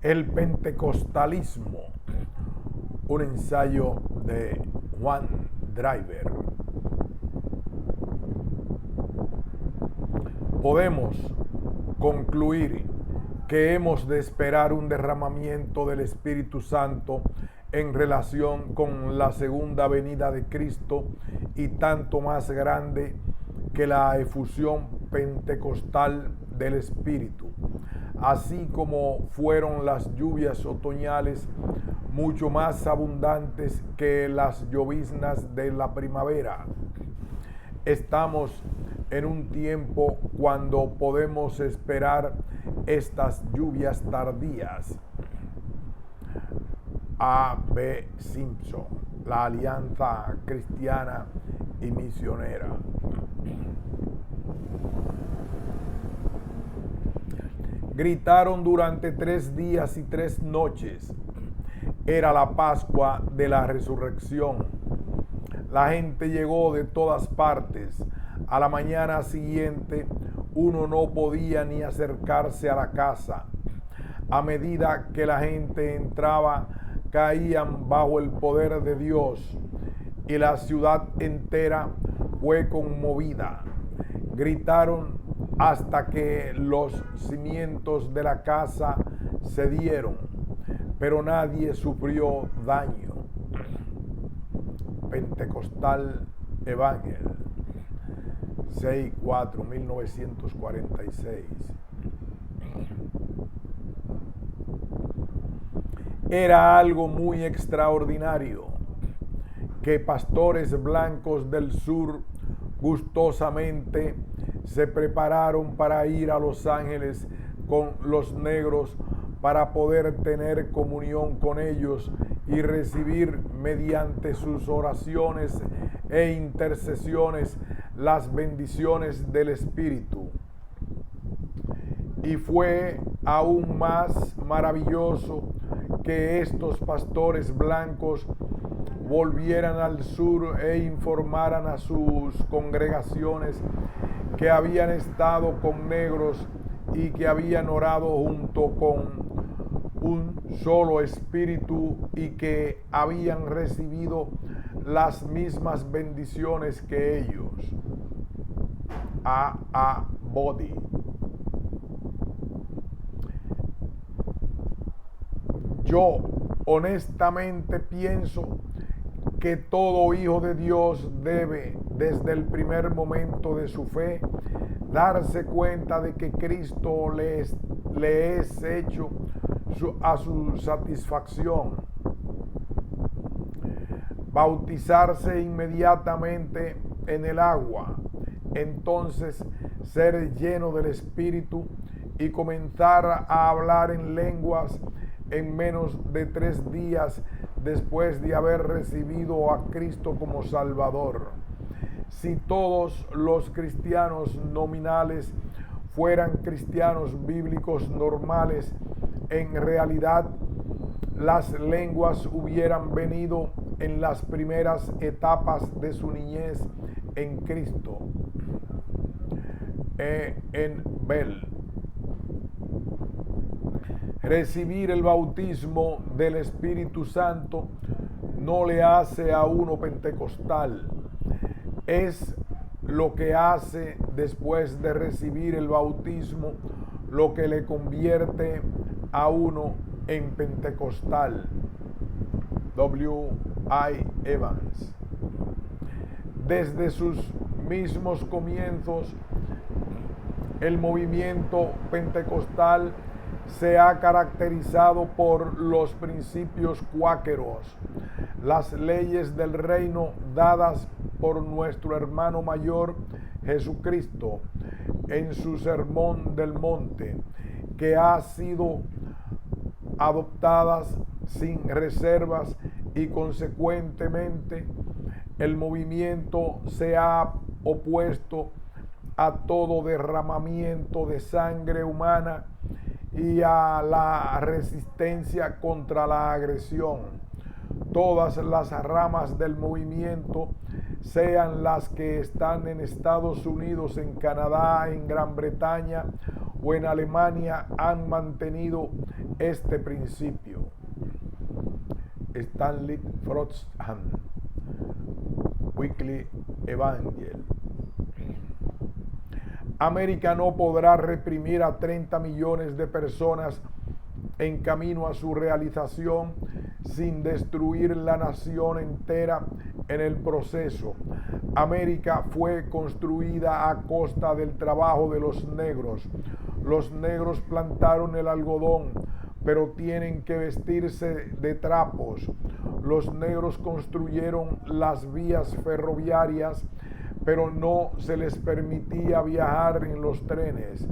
El pentecostalismo, un ensayo de Juan Driver. Podemos concluir que hemos de esperar un derramamiento del Espíritu Santo en relación con la segunda venida de Cristo, y tanto más grande que la efusión pentecostal del Espíritu, así como fueron las lluvias otoñales mucho más abundantes que las lloviznas de la primavera. Estamos en un tiempo cuando podemos esperar estas lluvias tardías. A. B. Simpson, la Alianza Cristiana y Misionera. Gritaron durante 3 días y 3 noches. Era la Pascua de la Resurrección. La gente llegó de todas partes. A la mañana siguiente, uno no podía ni acercarse a la casa. A medida que la gente entraba, caían bajo el poder de Dios, y la ciudad entera fue conmovida. Gritaron hasta que los cimientos de la casa cedieron, pero nadie sufrió daño. Pentecostal Evangel, 6-4, 1946. Era algo muy extraordinario que pastores blancos del sur gustosamente se prepararon para ir a Los Ángeles con los negros para poder tener comunión con ellos y recibir mediante sus oraciones e intercesiones las bendiciones del Espíritu. Y fue aún más maravilloso que estos pastores blancos volvieran al sur e informaran a sus congregaciones que habían estado con negros y que habían orado junto con un solo espíritu y que habían recibido las mismas bendiciones que ellos. A. Body. Yo honestamente pienso que todo hijo de Dios debe, desde el primer momento de su fe, darse cuenta de que Cristo le es hecho a su satisfacción. Bautizarse inmediatamente en el agua, entonces ser lleno del Espíritu y comenzar a hablar en lenguas en menos de 3 días después de haber recibido a Cristo como Salvador. Si todos los cristianos nominales fueran cristianos bíblicos normales, en realidad las lenguas hubieran venido en las primeras etapas de su niñez en Cristo. En Bell. Recibir el bautismo del Espíritu Santo no le hace a uno pentecostal. Es lo que hace después de recibir el bautismo lo que le convierte a uno en pentecostal. W. I. Evans. Desde sus mismos comienzos, el movimiento pentecostal se ha caracterizado por los principios cuáqueros, las leyes del reino dadas por nuestro hermano mayor Jesucristo en su Sermón del Monte, que ha sido adoptadas sin reservas, y consecuentemente el movimiento se ha opuesto a todo derramamiento de sangre humana y a la resistencia contra la agresión. Todas las ramas del movimiento, sean las que están en Estados Unidos, en Canadá, en Gran Bretaña o en Alemania han mantenido este principio. Stanley Frodsham, Weekly Evangel. América no podrá reprimir a 30 millones de personas en camino a su realización sin destruir la nación entera en el proceso. América fue construida a costa del trabajo de los negros. Los negros plantaron el algodón, pero tienen que vestirse de trapos. Los negros construyeron las vías ferroviarias, pero no se les permitía viajar en los trenes.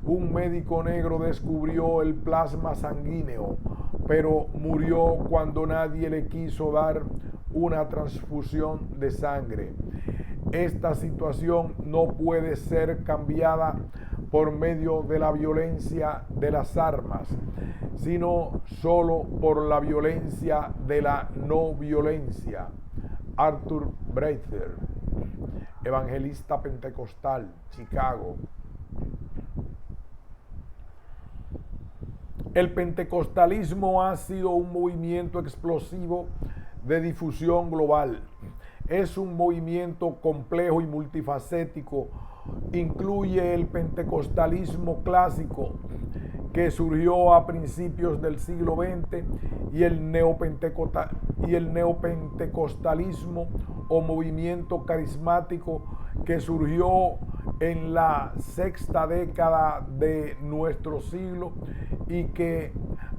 Un médico negro descubrió el plasma sanguíneo, pero murió cuando nadie le quiso dar una transfusión de sangre. Esta situación no puede ser cambiada por medio de la violencia de las armas, sino solo por la violencia de la no violencia. Arthur Breither, evangelista pentecostal, Chicago. El pentecostalismo ha sido un movimiento explosivo de difusión global. Es un movimiento complejo y multifacético. Incluye el pentecostalismo clásico, que surgió a principios del siglo XX, y el neopentecostalismo o movimiento carismático, que surgió en la sexta década de nuestro siglo y que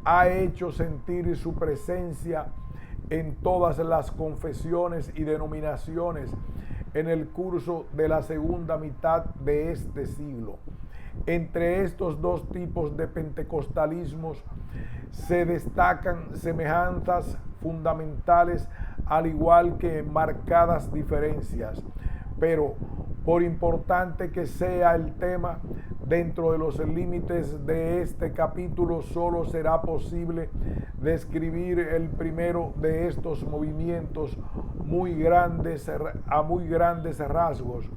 ha hecho sentir su presencia en todas las confesiones y denominaciones en el curso de la segunda mitad de este siglo. Entre estos dos tipos de pentecostalismos se destacan semejanzas fundamentales, al igual que marcadas diferencias, pero por importante que sea el tema, dentro de los límites de este capítulo solo será posible describir el primero de estos movimientos a muy grandes rasgos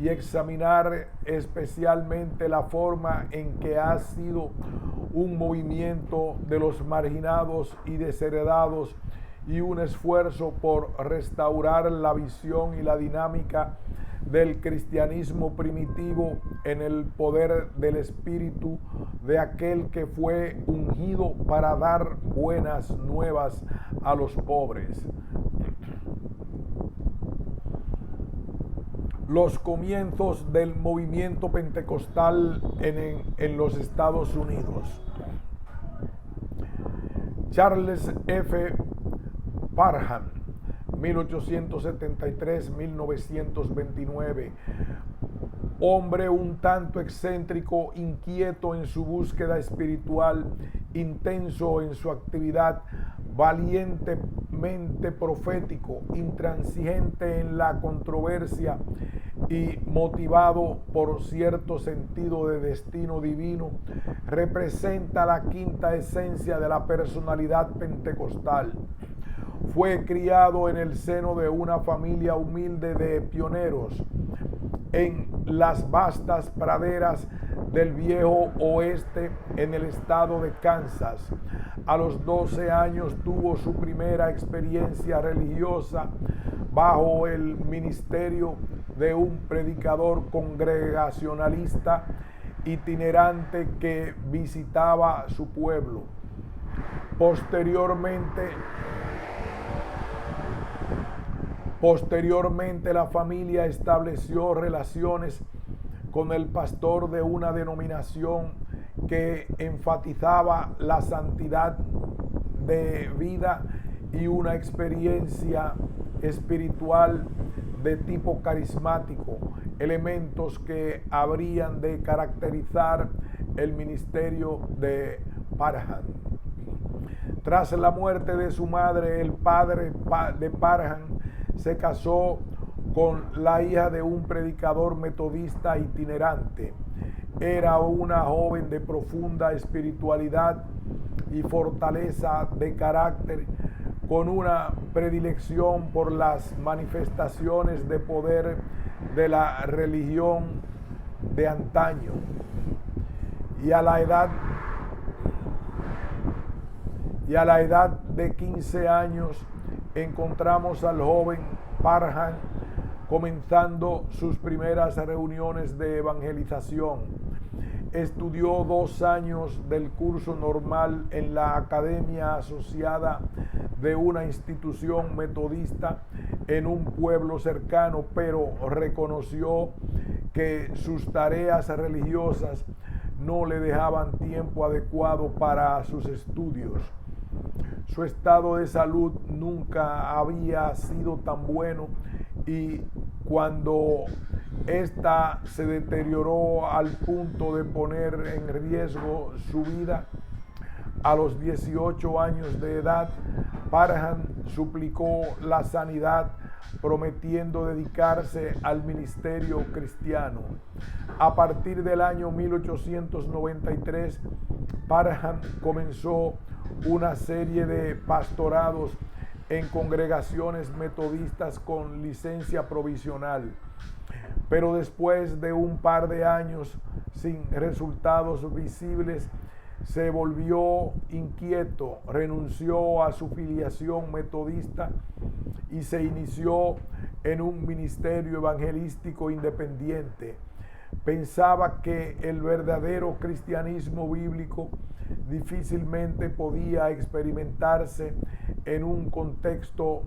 y examinar especialmente la forma en que ha sido un movimiento de los marginados y desheredados y un esfuerzo por restaurar la visión y la dinámica del cristianismo primitivo en el poder del Espíritu de aquel que fue ungido para dar buenas nuevas a los pobres. Los comienzos del movimiento pentecostal en los Estados Unidos. Charles F. Parham, 1873-1929, hombre un tanto excéntrico, inquieto en su búsqueda espiritual, intenso en su actividad, valientemente profético, intransigente en la controversia y motivado por cierto sentido de destino divino, representa la quinta esencia de la personalidad pentecostal. Fue criado en el seno de una familia humilde de pioneros en las vastas praderas del viejo oeste en el estado de Kansas. A los 12 años tuvo su primera experiencia religiosa bajo el ministerio de un predicador congregacionalista itinerante que visitaba su pueblo. Posteriormente, la familia estableció relaciones con el pastor de una denominación que enfatizaba la santidad de vida y una experiencia espiritual de tipo carismático, elementos que habrían de caracterizar el ministerio de Parham. Tras la muerte de su madre, el padre de Parham se casó con la hija de un predicador metodista itinerante. Era una joven de profunda espiritualidad y fortaleza de carácter, con una predilección por las manifestaciones de poder de la religión de antaño. y a la edad de 15 años encontramos al joven Parham comenzando sus primeras reuniones de evangelización. Estudió 2 años del curso normal en la academia asociada de una institución metodista en un pueblo cercano, pero reconoció que sus tareas religiosas no le dejaban tiempo adecuado para sus estudios. Su estado de salud nunca había sido tan bueno y cuando ésta se deterioró al punto de poner en riesgo su vida, a los 18 años de edad, Parham suplicó la sanidad, prometiendo dedicarse al ministerio cristiano. A partir del año 1893, Parham comenzó una serie de pastorados en congregaciones metodistas con licencia provisional. Pero después de un par de años sin resultados visibles, se volvió inquieto, renunció a su filiación metodista y se inició en un ministerio evangelístico independiente. Pensaba que el verdadero cristianismo bíblico difícilmente podía experimentarse en un contexto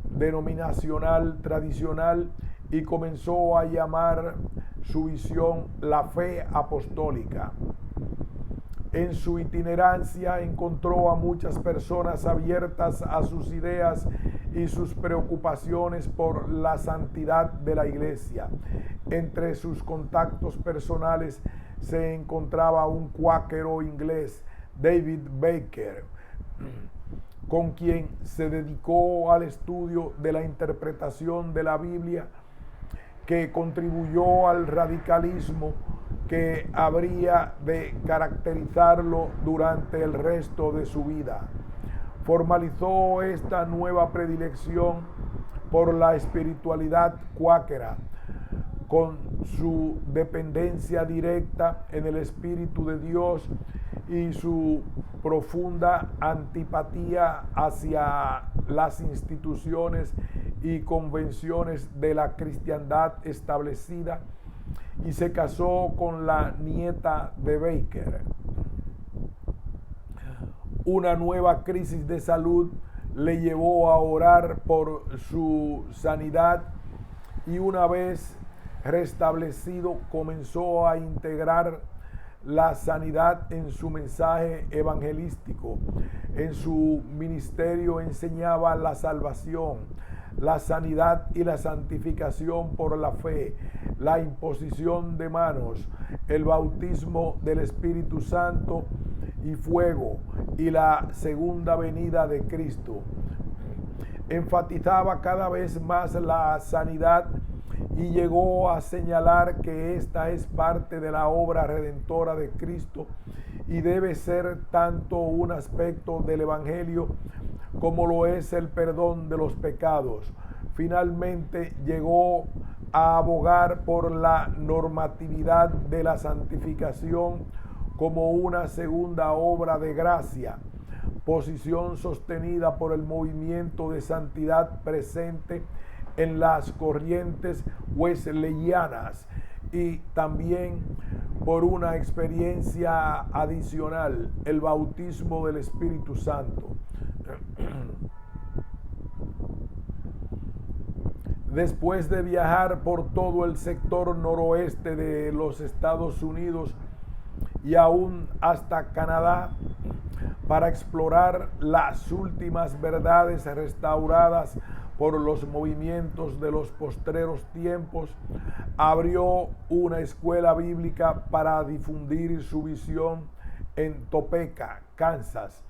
denominacional tradicional y comenzó a llamar su visión la fe apostólica. En su itinerancia encontró a muchas personas abiertas a sus ideas y sus preocupaciones por la santidad de la iglesia. Entre sus contactos personales se encontraba un cuáquero inglés, David Baker, con quien se dedicó al estudio de la interpretación de la Biblia, que contribuyó al radicalismo que habría de caracterizarlo durante el resto de su vida. Formalizó esta nueva predilección por la espiritualidad cuáquera, con su dependencia directa en el Espíritu de Dios y su profunda antipatía hacia las instituciones y convenciones de la cristiandad establecida, y se casó con la nieta de Baker. Una nueva crisis de salud le llevó a orar por su sanidad y una vez restablecido comenzó a integrar la sanidad en su mensaje evangelístico. En su ministerio enseñaba la salvación, la sanidad y la santificación por la fe, la imposición de manos, el bautismo del Espíritu Santo y fuego y la segunda venida de Cristo. Enfatizaba cada vez más la sanidad y llegó a señalar que esta es parte de la obra redentora de Cristo y debe ser tanto un aspecto del Evangelio como lo es el perdón de los pecados. Finalmente llegó a abogar por la normatividad de la santificación como una segunda obra de gracia, posición sostenida por el movimiento de santidad presente en las corrientes wesleyanas y también por una experiencia adicional, el bautismo del Espíritu Santo. Después de viajar por todo el sector noroeste de los Estados Unidos y aún hasta Canadá para explorar las últimas verdades restauradas por los movimientos de los postreros tiempos, abrió una escuela bíblica para difundir su visión en Topeka, Kansas.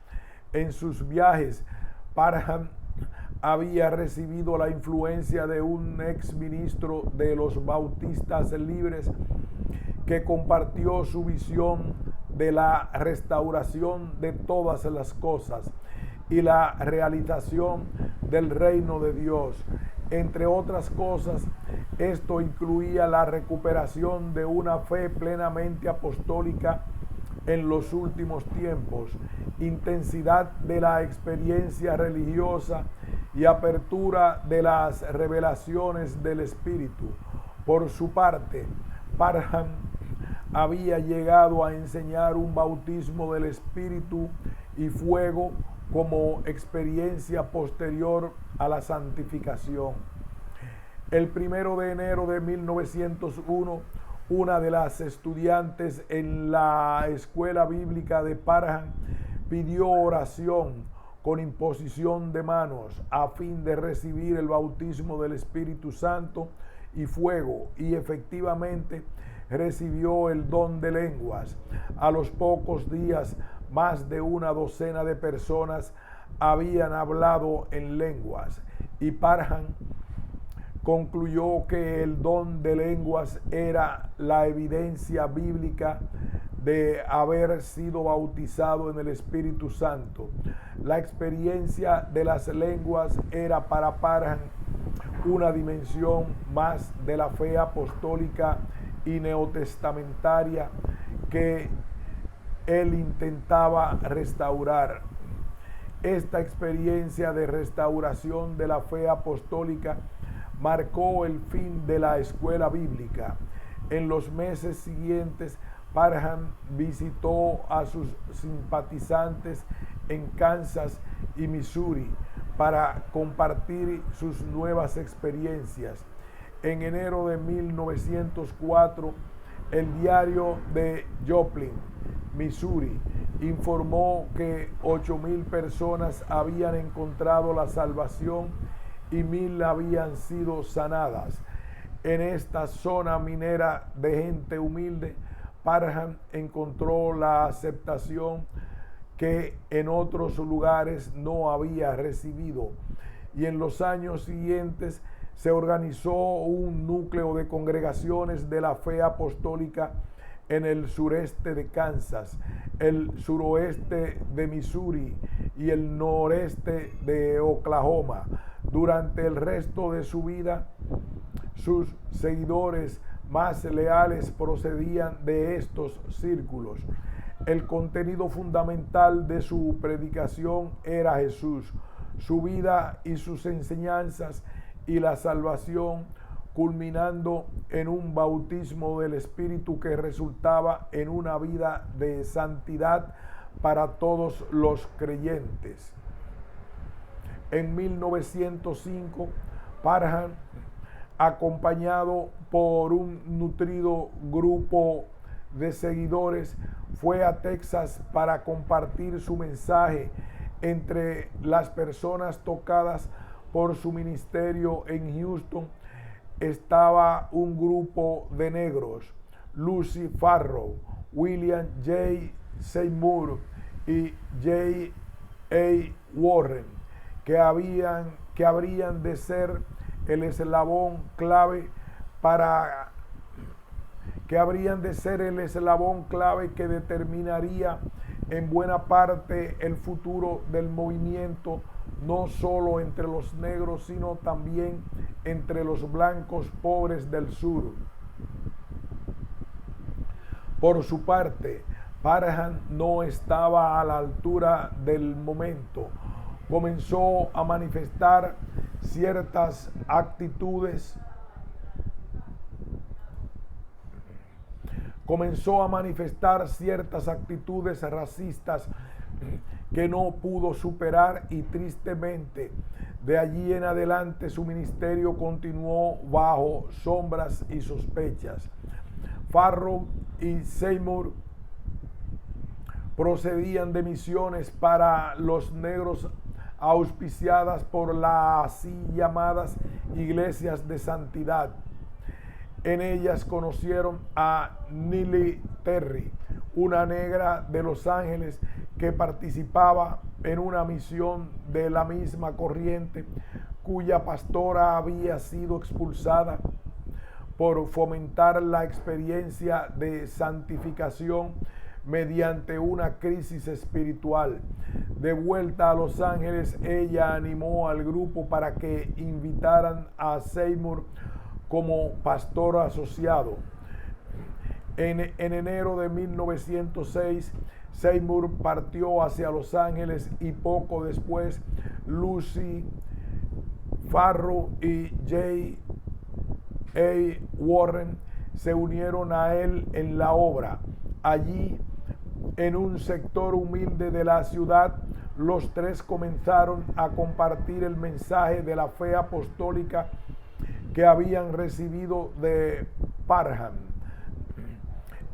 En sus viajes, Parham había recibido la influencia de un ex ministro de los Bautistas Libres que compartió su visión de la restauración de todas las cosas y la realización del reino de Dios. Entre otras cosas, Esto incluía la recuperación de una fe plenamente apostólica en los últimos tiempos, intensidad de la experiencia religiosa y apertura de las revelaciones del Espíritu. Por su parte, Parham había llegado a enseñar un bautismo del Espíritu y fuego como experiencia posterior a la santificación. El 1 de enero de 1901, una de las estudiantes en la escuela bíblica de Parham pidió oración con imposición de manos a fin de recibir el bautismo del Espíritu Santo y fuego, y efectivamente recibió el don de lenguas. A los pocos días, más de una docena de personas habían hablado en lenguas, y Parham concluyó que el don de lenguas era la evidencia bíblica de haber sido bautizado en el Espíritu Santo. La experiencia de las lenguas era para Parham una dimensión más de la fe apostólica y neotestamentaria que él intentaba restaurar. Esta experiencia de restauración de la fe apostólica marcó el fin de la escuela bíblica. En los meses siguientes, Parham visitó a sus simpatizantes en Kansas y Missouri para compartir sus nuevas experiencias. En enero de 1904, el diario de Joplin, Missouri, informó que 8,000 personas habían encontrado la salvación y 1,000 habían sido sanadas. En esta zona minera de gente humilde, Parham encontró la aceptación que en otros lugares no había recibido, y en los años siguientes se organizó un núcleo de congregaciones de la fe apostólica en el sureste de Kansas, el suroeste de Missouri y el noreste de Oklahoma. Durante el resto de su vida, sus seguidores más leales procedían de estos círculos. El contenido fundamental de su predicación era Jesús, su vida y sus enseñanzas, y la salvación, culminando en un bautismo del Espíritu que resultaba en una vida de santidad para todos los creyentes. En 1905, Parham, acompañado por un nutrido grupo de seguidores, fue a Texas para compartir su mensaje. Entre las personas tocadas por su ministerio en Houston estaba un grupo de negros: Lucy Farrow, William J. Seymour y J. A. Warren, que habrían de ser el eslabón clave que determinaría en buena parte el futuro del movimiento, no solo entre los negros, sino también entre los blancos pobres del sur. Por su parte, Parham no estaba a la altura del momento. Comenzó a manifestar ciertas actitudes racistas que no pudo superar, y tristemente de allí en adelante su ministerio continuó bajo sombras y sospechas. Farrow y Seymour procedían de misiones para los negros auspiciadas por las así llamadas iglesias de santidad. En ellas conocieron a Nellie Terry, una negra de Los Ángeles que participaba en una misión de la misma corriente, cuya pastora había sido expulsada por fomentar la experiencia de santificación mediante una crisis espiritual. De vuelta a Los Ángeles, ella animó al grupo para que invitaran a Seymour como pastor asociado. En enero de 1906, Seymour partió hacia Los Ángeles y poco después Lucy Farrow y J.A. Warren se unieron a él en la obra. Allí, en un sector humilde de la ciudad, los tres comenzaron a compartir el mensaje de la fe apostólica que habían recibido de Parham,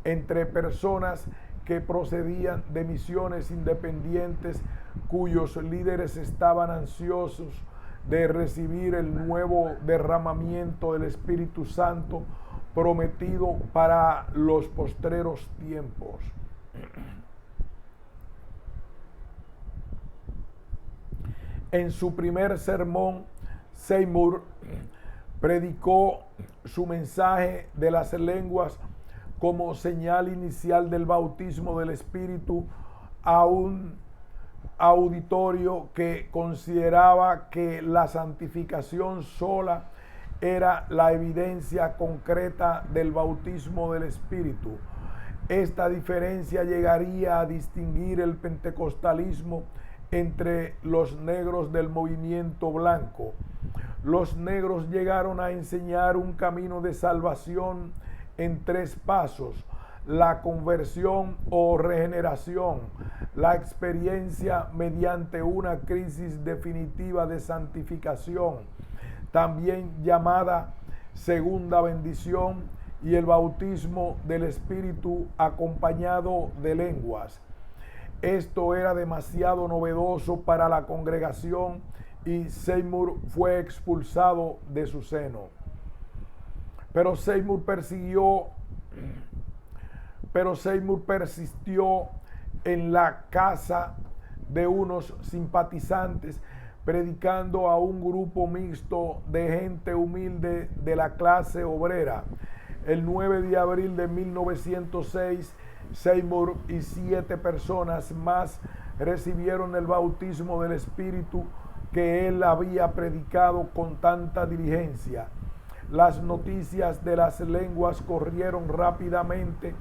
entre personas que procedían de misiones independientes cuyos líderes estaban ansiosos de recibir el nuevo derramamiento del Espíritu Santo prometido para los postreros tiempos. En su primer sermón, Seymour predicó su mensaje de las lenguas como señal inicial del bautismo del Espíritu a un auditorio que consideraba que la santificación sola era la evidencia concreta del bautismo del Espíritu. Esta diferencia llegaría a distinguir el pentecostalismo entre los negros del movimiento blanco. Los negros llegaron a enseñar un camino de salvación en 3 pasos: la conversión o regeneración, la experiencia mediante una crisis definitiva de santificación, también llamada segunda bendición, y el bautismo del Espíritu acompañado de lenguas. Esto era demasiado novedoso para la congregación y Seymour fue expulsado de su seno. Pero Seymour persistió en la casa de unos simpatizantes, predicando a un grupo mixto de gente humilde de la clase obrera. El 9 de abril de 1906, Seymour y 7 personas más recibieron el bautismo del Espíritu que él había predicado con tanta diligencia. Las noticias de las lenguas corrieron rápidamente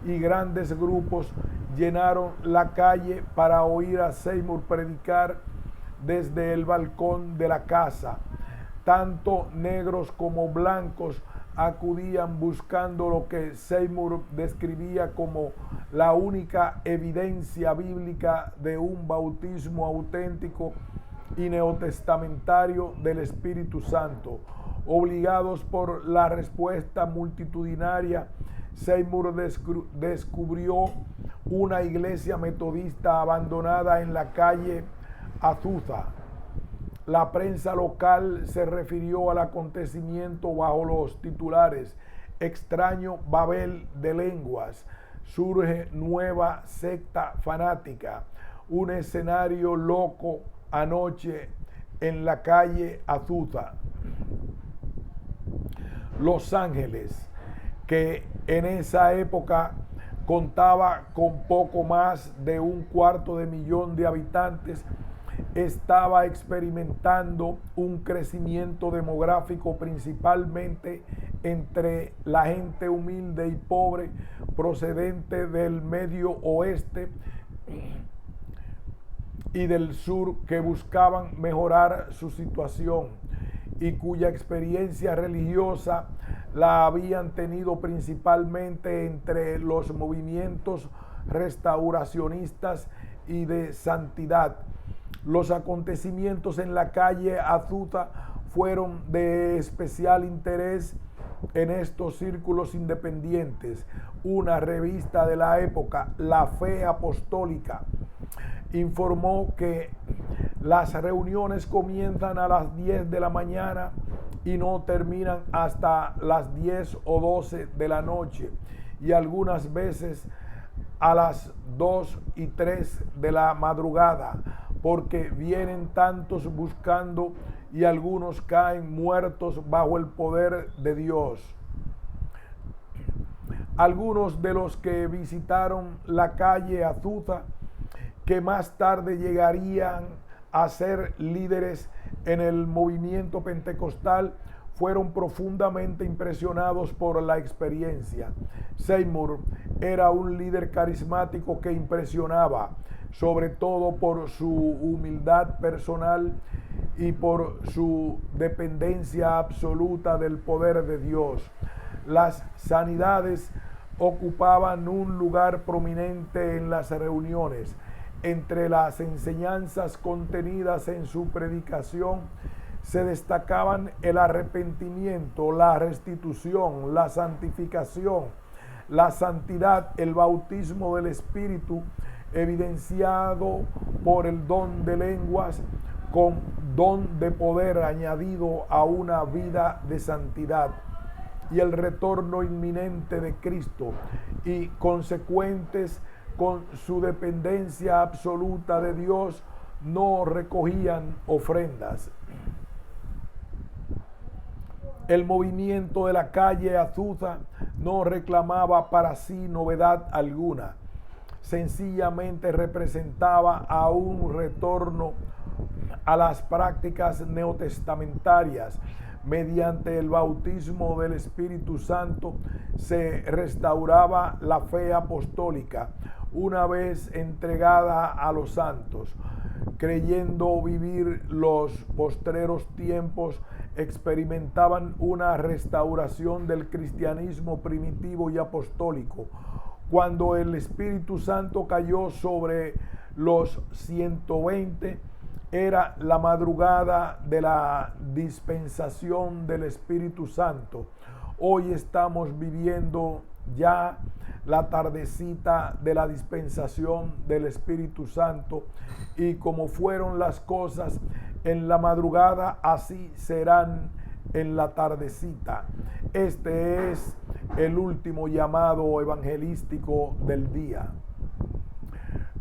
y grandes grupos llenaron la calle para oír a Seymour predicar desde el balcón de la casa. Tanto negros como blancos acudían buscando lo que Seymour describía como la única evidencia bíblica de un bautismo auténtico y neotestamentario del Espíritu Santo. Obligados por la respuesta multitudinaria, Seymour descubrió una iglesia metodista abandonada en la calle Azusa. La prensa local se refirió al acontecimiento bajo los titulares: extraño Babel de lenguas, surge nueva secta fanática, un escenario loco anoche en la calle Azusa. Los Ángeles, que en esa época contaba con poco más de 250,000 de habitantes, estaba experimentando un crecimiento demográfico principalmente entre la gente humilde y pobre procedente del Medio Oeste y del sur, que buscaban mejorar su situación y cuya experiencia religiosa la habían tenido principalmente entre los movimientos restauracionistas y de santidad. Los acontecimientos en la calle Azusa fueron de especial interés en estos círculos independientes. Una revista de la época, La Fe Apostólica, informó que las reuniones comienzan a las 10 de la mañana y no terminan hasta las 10 o 12 de la noche, y algunas veces a las 2 y 3 de la madrugada, porque vienen tantos buscando y algunos caen muertos bajo el poder de Dios. Algunos de los que visitaron la calle Azusa, que más tarde llegarían a ser líderes en el movimiento pentecostal, fueron profundamente impresionados por la experiencia. Seymour era un líder carismático que impresionaba, sobre todo por su humildad personal y por su dependencia absoluta del poder de Dios. Las sanidades ocupaban un lugar prominente en las reuniones. Entre las enseñanzas contenidas en su predicación se destacaban el arrepentimiento, la restitución, la santificación, la santidad, el bautismo del Espíritu, evidenciado por el don de lenguas, con don de poder añadido a una vida de santidad, y el retorno inminente de Cristo, y consecuentes con su dependencia absoluta de Dios, no recogían ofrendas. El movimiento de la calle Azusa no reclamaba para sí novedad alguna. Sencillamente representaba a un retorno a las prácticas neotestamentarias. Mediante el bautismo del Espíritu Santo se restauraba la fe apostólica una vez entregada a los santos. Creyendo vivir los postreros tiempos, experimentaban una restauración del cristianismo primitivo y apostólico. Cuando el Espíritu Santo cayó sobre los 120, era la madrugada de la dispensación del Espíritu Santo. Hoy estamos viviendo ya la tardecita de la dispensación del Espíritu Santo, y como fueron las cosas en la madrugada, así serán en la tardecita. Este es el último llamado evangelístico del día.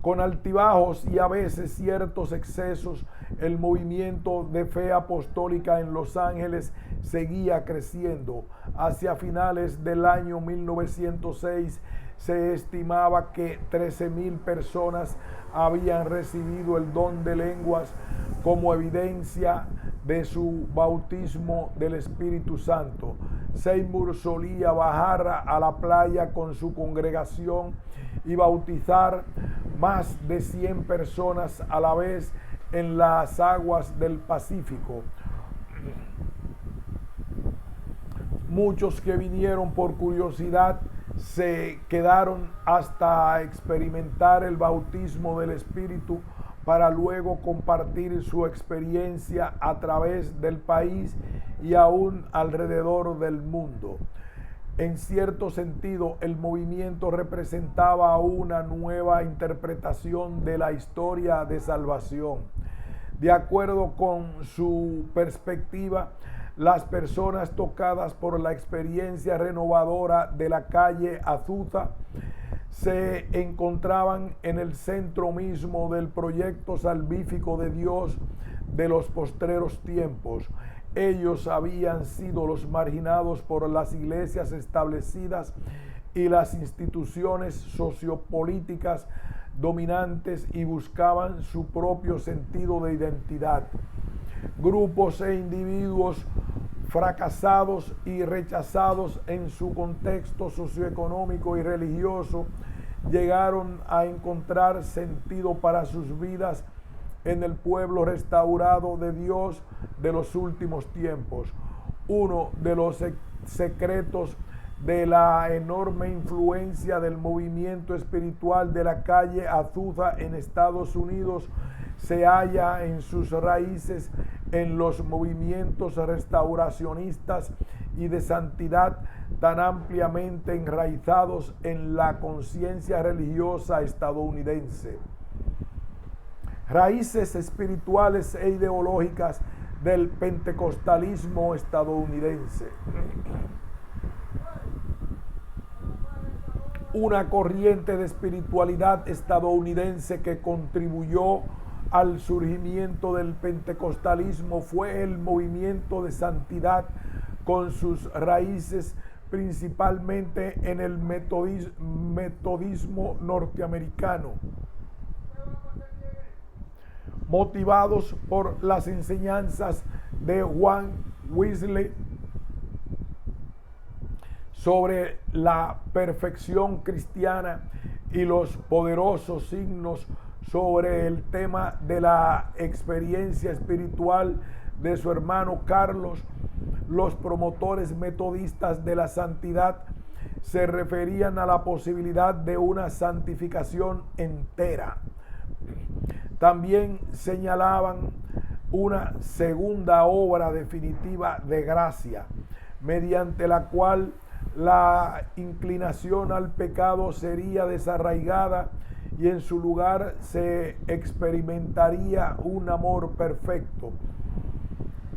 Con altibajos y a veces ciertos excesos, el movimiento de fe apostólica en Los Ángeles seguía creciendo. Hacia finales del año 1906 se estimaba que 13,000 personas habían recibido el don de lenguas como evidencia de su bautismo del Espíritu Santo. Seymour solía bajar a la playa con su congregación y bautizar más de 100 personas a la vez en las aguas del Pacífico. Muchos que vinieron por curiosidad se quedaron hasta experimentar el bautismo del Espíritu para luego compartir su experiencia a través del país y aún alrededor del mundo. En cierto sentido, el movimiento representaba una nueva interpretación de la historia de salvación. De acuerdo con su perspectiva, las personas tocadas por la experiencia renovadora de la calle Azusa se encontraban en el centro mismo del proyecto salvífico de Dios de los postreros tiempos. Ellos habían sido los marginados por las iglesias establecidas y las instituciones sociopolíticas dominantes y buscaban su propio sentido de identidad. Grupos e individuos fracasados y rechazados en su contexto socioeconómico y religioso llegaron a encontrar sentido para sus vidas en el pueblo restaurado de Dios de los últimos tiempos. Uno de los secretos de la enorme influencia del movimiento espiritual de la calle Azusa en Estados Unidos se halla en sus raíces en los movimientos restauracionistas y de santidad tan ampliamente enraizados en la conciencia religiosa estadounidense. Raíces espirituales e ideológicas del pentecostalismo estadounidense. Una corriente de espiritualidad estadounidense que contribuyó al surgimiento del pentecostalismo fue el movimiento de santidad, con sus raíces principalmente en el metodismo norteamericano. Motivados por las enseñanzas de Juan Wesley, sobre la perfección cristiana y los poderosos signos sobre el tema de la experiencia espiritual de su hermano Carlos, los promotores metodistas de la santidad se referían a la posibilidad de una santificación entera. También señalaban una segunda obra definitiva de gracia, mediante la cual la inclinación al pecado sería desarraigada y en su lugar se experimentaría un amor perfecto.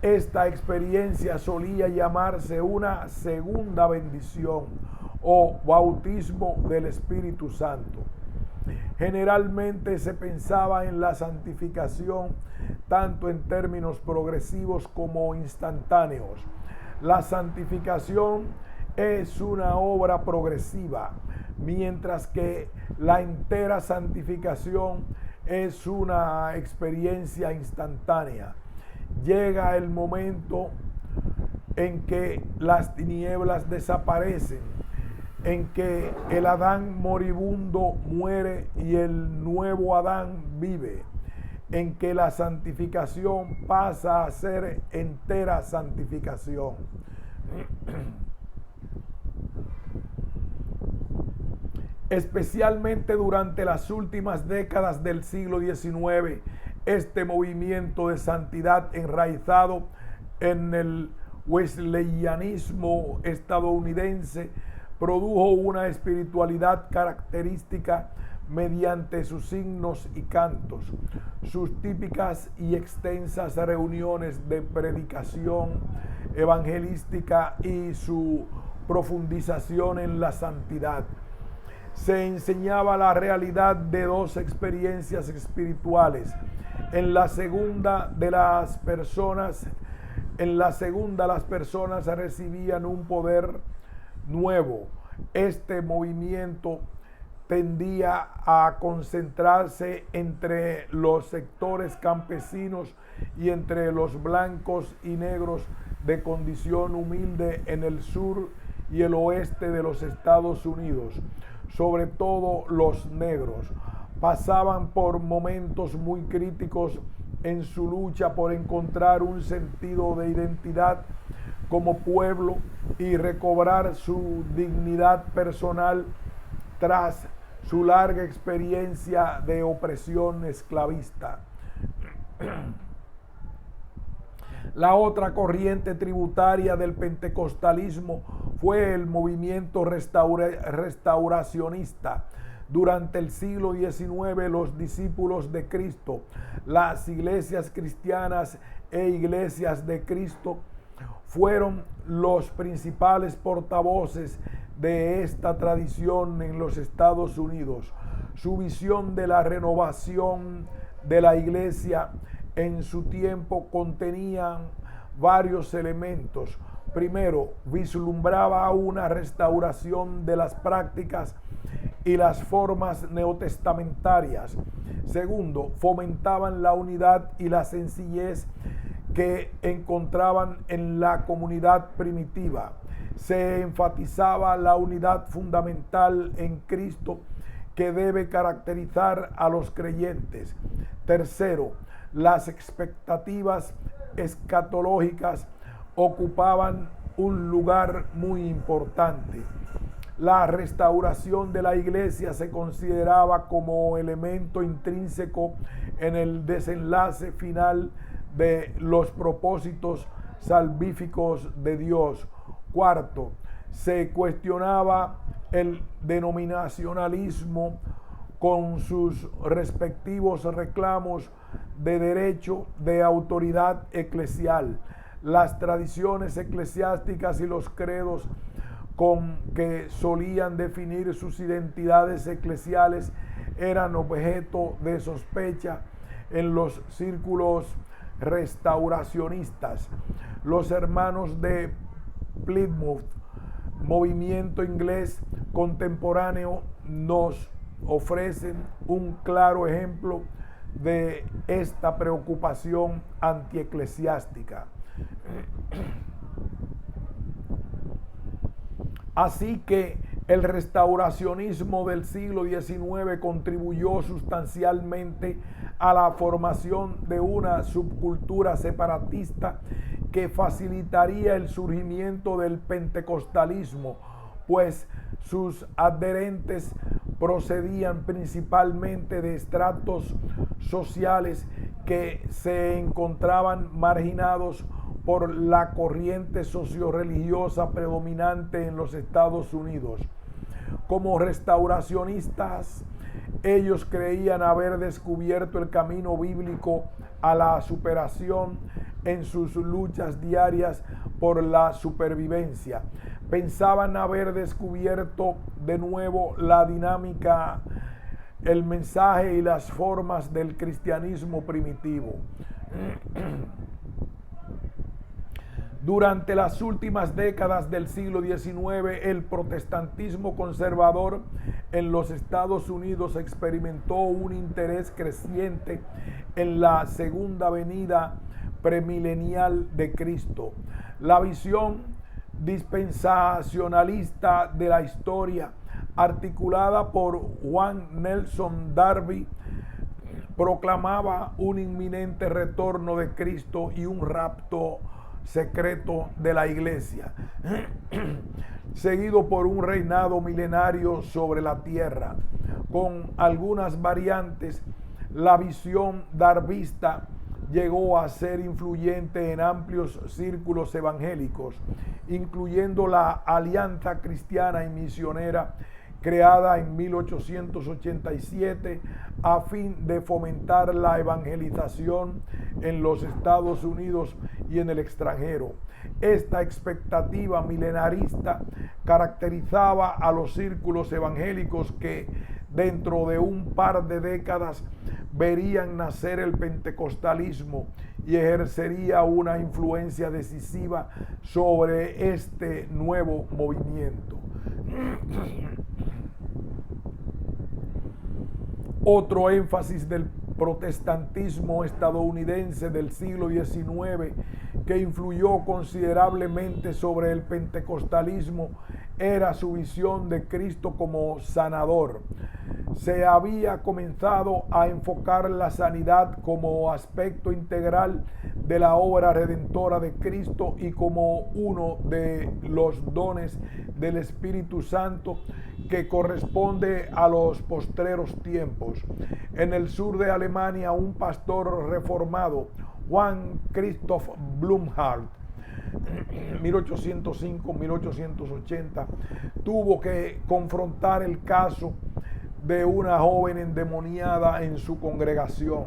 Esta experiencia solía llamarse una segunda bendición o bautismo del Espíritu Santo. Generalmente se pensaba en la santificación tanto en términos progresivos como instantáneos. La santificación es una obra progresiva, mientras que la entera santificación es una experiencia instantánea. Llega el momento en que las tinieblas desaparecen, en que el Adán moribundo muere y el nuevo Adán vive, en que la santificación pasa a ser entera santificación. Especialmente durante las últimas décadas del siglo XIX, este movimiento de santidad enraizado en el wesleyanismo estadounidense produjo una espiritualidad característica mediante sus signos y cantos, sus típicas y extensas reuniones de predicación evangelística y su profundización en la santidad. Se enseñaba la realidad de dos experiencias espirituales. En la segunda, las personas recibían un poder nuevo. Este movimiento tendía a concentrarse entre los sectores campesinos y entre los blancos y negros de condición humilde en el sur y el oeste de los Estados Unidos. Sobre todo los negros pasaban por momentos muy críticos en su lucha por encontrar un sentido de identidad como pueblo y recobrar su dignidad personal tras su larga experiencia de opresión esclavista. La otra corriente tributaria del pentecostalismo fue el movimiento restauracionista. Durante el siglo XIX, los discípulos de Cristo, las iglesias cristianas e iglesias de Cristo fueron los principales portavoces de esta tradición en los Estados Unidos. Su visión de la renovación de la iglesia en su tiempo contenía varios elementos. Primero, vislumbraba una restauración de las prácticas y las formas neotestamentarias. Segundo, fomentaban la unidad y la sencillez que encontraban en la comunidad primitiva. Se enfatizaba la unidad fundamental en Cristo que debe caracterizar a los creyentes. Tercero, las expectativas escatológicas ocupaban un lugar muy importante. La restauración de la iglesia se consideraba como elemento intrínseco en el desenlace final de los propósitos salvíficos de Dios. Cuarto, se cuestionaba el denominacionalismo con sus respectivos reclamos de derecho de autoridad eclesial. Las tradiciones eclesiásticas y los credos con que solían definir sus identidades eclesiales eran objeto de sospecha en los círculos restauracionistas. Los hermanos de Plymouth, movimiento inglés contemporáneo, nos ofrecen un claro ejemplo de esta preocupación antieclesiástica. Así que el restauracionismo del siglo XIX contribuyó sustancialmente a la formación de una subcultura separatista que facilitaría el surgimiento del pentecostalismo, pues sus adherentes procedían principalmente de estratos sociales que se encontraban marginados por la corriente socio-religiosa predominante en los Estados Unidos. Como restauracionistas, ellos creían haber descubierto el camino bíblico a la superación en sus luchas diarias por la supervivencia. Pensaban haber descubierto de nuevo la dinámica, el mensaje y las formas del cristianismo primitivo. Durante las últimas décadas del siglo XIX, el protestantismo conservador en los Estados Unidos experimentó un interés creciente en la segunda venida premilenial de Cristo. La visión dispensacionalista de la historia, articulada por Juan Nelson Darby, proclamaba un inminente retorno de Cristo y un rapto secreto de la iglesia, seguido por un reinado milenario sobre la tierra. Con algunas variantes, la visión darbista llegó a ser influyente en amplios círculos evangélicos, incluyendo la Alianza Cristiana y Misionera, creada en 1887 a fin de fomentar la evangelización en los Estados Unidos y en el extranjero. Esta expectativa milenarista caracterizaba a los círculos evangélicos que dentro de un par de décadas verían nacer el pentecostalismo y ejercería una influencia decisiva sobre este nuevo movimiento. Otro énfasis del protestantismo estadounidense del siglo XIX que influyó considerablemente sobre el pentecostalismo era su visión de Cristo como sanador. Se había comenzado a enfocar la sanidad como aspecto integral de la obra redentora de Cristo y como uno de los dones del Espíritu Santo que corresponde a los postreros tiempos. En el sur de Alemania, un pastor reformado, Juan Christoph Blumhardt, 1805-1880, tuvo que confrontar el caso de una joven endemoniada en su congregación.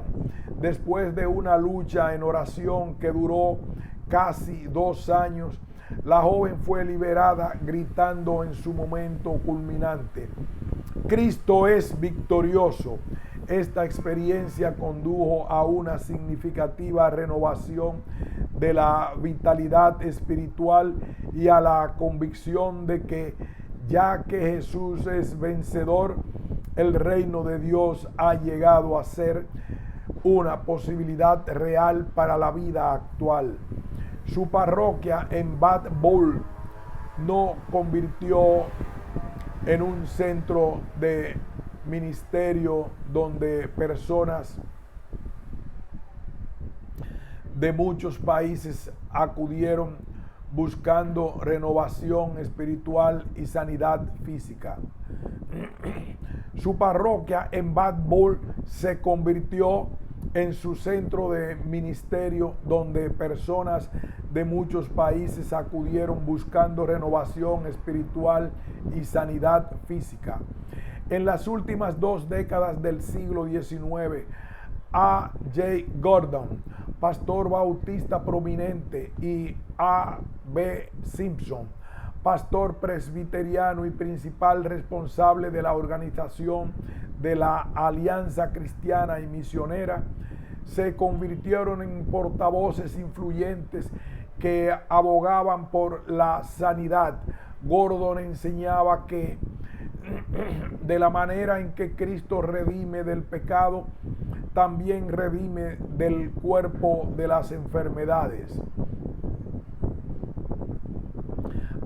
Después de una lucha en oración que duró casi 2 años, la joven fue liberada gritando en su momento culminante: Cristo es victorioso. Esta experiencia condujo a una significativa renovación de la vitalidad espiritual y a la convicción de que, ya que Jesús es vencedor, el reino de Dios ha llegado a ser una posibilidad real para la vida actual. Su parroquia en Bad Boll no convirtió en un centro de ministerio donde personas de muchos países acudieron buscando renovación espiritual y sanidad física. Su parroquia en Bad Boll se convirtió en su centro de ministerio donde personas de muchos países acudieron buscando renovación espiritual y sanidad física. En las últimas 2 décadas del siglo XIX, A. J. Gordon, pastor bautista prominente, y A. B. Simpson, pastor presbiteriano y principal responsable de la organización de la Alianza Cristiana y Misionera, se convirtieron en portavoces influyentes que abogaban por la sanidad. Gordon enseñaba que de la manera en que Cristo redime del pecado, también redime del cuerpo de las enfermedades.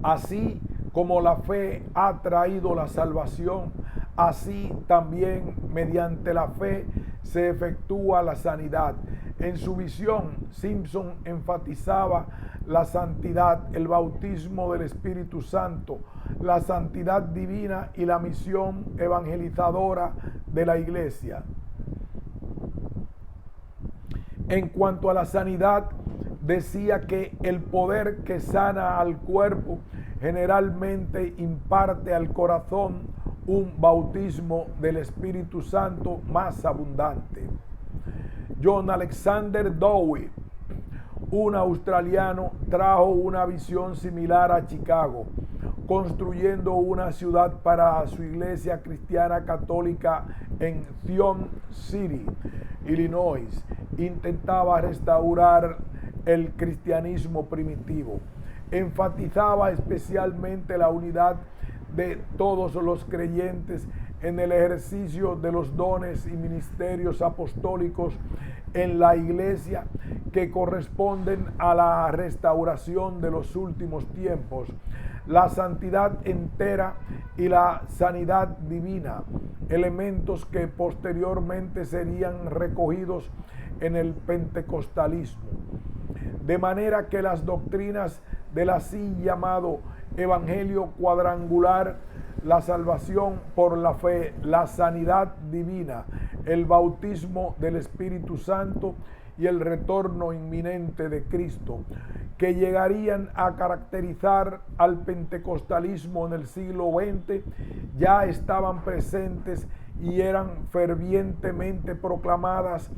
Así Como la fe ha traído la salvación, así también mediante la fe se efectúa la sanidad. En su visión, Simpson enfatizaba la santidad, el bautismo del Espíritu Santo, la santidad divina y la misión evangelizadora de la iglesia. En cuanto a la sanidad, decía que el poder que sana al cuerpo generalmente imparte al corazón un bautismo del Espíritu Santo más abundante. John Alexander Dowie, un australiano, trajo una visión similar a Chicago, construyendo una ciudad para su iglesia cristiana católica en Zion City, Illinois. Intentaba restaurar el cristianismo primitivo. Enfatizaba especialmente la unidad de todos los creyentes en el ejercicio de los dones y ministerios apostólicos en la iglesia que corresponden a la restauración de los últimos tiempos, la santidad entera y la sanidad divina, elementos que posteriormente serían recogidos en el pentecostalismo. De manera que las doctrinas del así llamado evangelio cuadrangular, la salvación por la fe, la sanidad divina, el bautismo del Espíritu Santo y el retorno inminente de Cristo, que llegarían a caracterizar al pentecostalismo en el siglo XX, ya estaban presentes y eran fervientemente proclamadas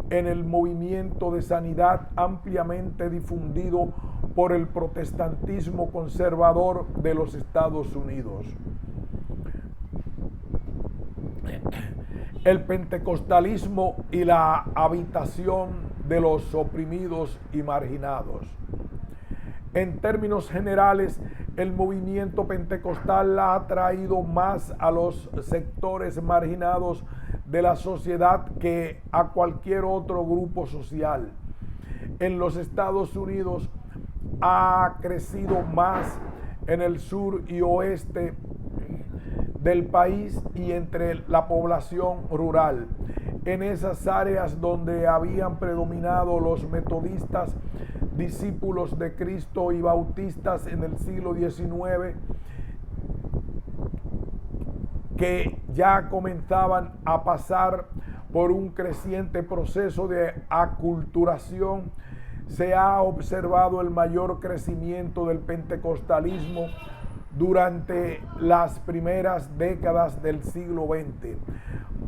en el movimiento de sanidad ampliamente difundido por el protestantismo conservador de los Estados Unidos. El pentecostalismo y la habitación de los oprimidos y marginados. En términos generales, el movimiento pentecostal ha atraído más a los sectores marginados de la sociedad que a cualquier otro grupo social. En los Estados Unidos ha crecido más en el sur y oeste del país y entre la población rural. En esas áreas donde habían predominado los metodistas, discípulos de Cristo y bautistas en el siglo XIX, que ya comenzaban a pasar por un creciente proceso de aculturación, se ha observado el mayor crecimiento del pentecostalismo durante las primeras décadas del siglo XX.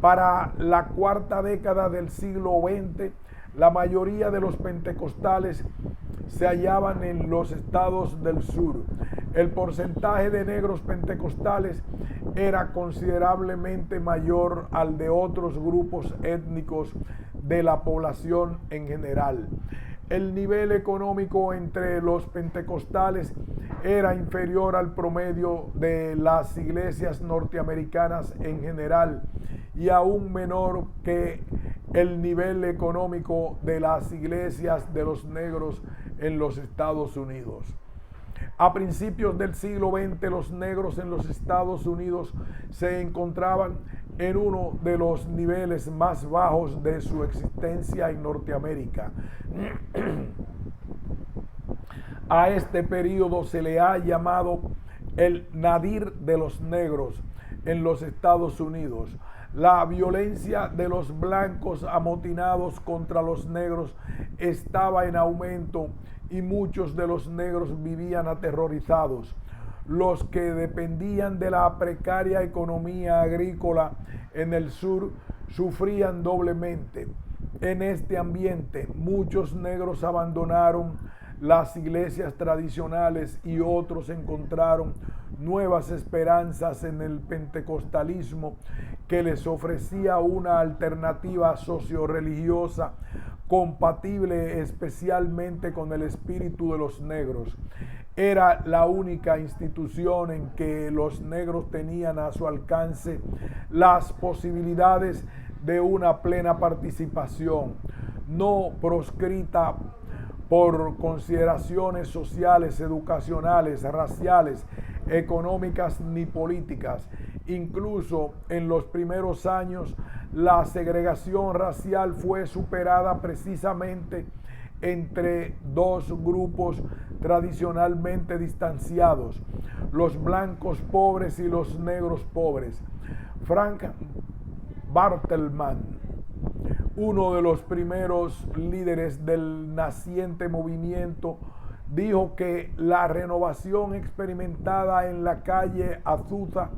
Para la cuarta década del siglo XX, la mayoría de los pentecostales se hallaban en los estados del sur. El porcentaje de negros pentecostales era considerablemente mayor al de otros grupos étnicos de la población en general. El nivel económico entre los pentecostales era inferior al promedio de las iglesias norteamericanas en general y aún menor que el nivel económico de las iglesias de los negros en los Estados Unidos. A principios del siglo XX, los negros en los Estados Unidos se encontraban en uno de los niveles más bajos de su existencia en Norteamérica. A este periodo se le ha llamado el nadir de los negros en los Estados Unidos. La violencia de los blancos amotinados contra los negros estaba en aumento y muchos de los negros vivían aterrorizados. Los que dependían de la precaria economía agrícola en el sur sufrían doblemente. En este ambiente, muchos negros abandonaron las iglesias tradicionales y otros encontraron nuevas esperanzas en el pentecostalismo, que les ofrecía una alternativa socio-religiosa compatible especialmente con el espíritu de los negros. Era la única institución en que los negros tenían a su alcance las posibilidades de una plena participación, no proscrita por consideraciones sociales, educacionales, raciales, económicas ni políticas. Incluso en los primeros años, la segregación racial fue superada precisamente entre dos grupos tradicionalmente distanciados, los blancos pobres y los negros pobres. Frank Bartelman, uno de los primeros líderes del naciente movimiento, dijo que la renovación experimentada en la calle Azusa,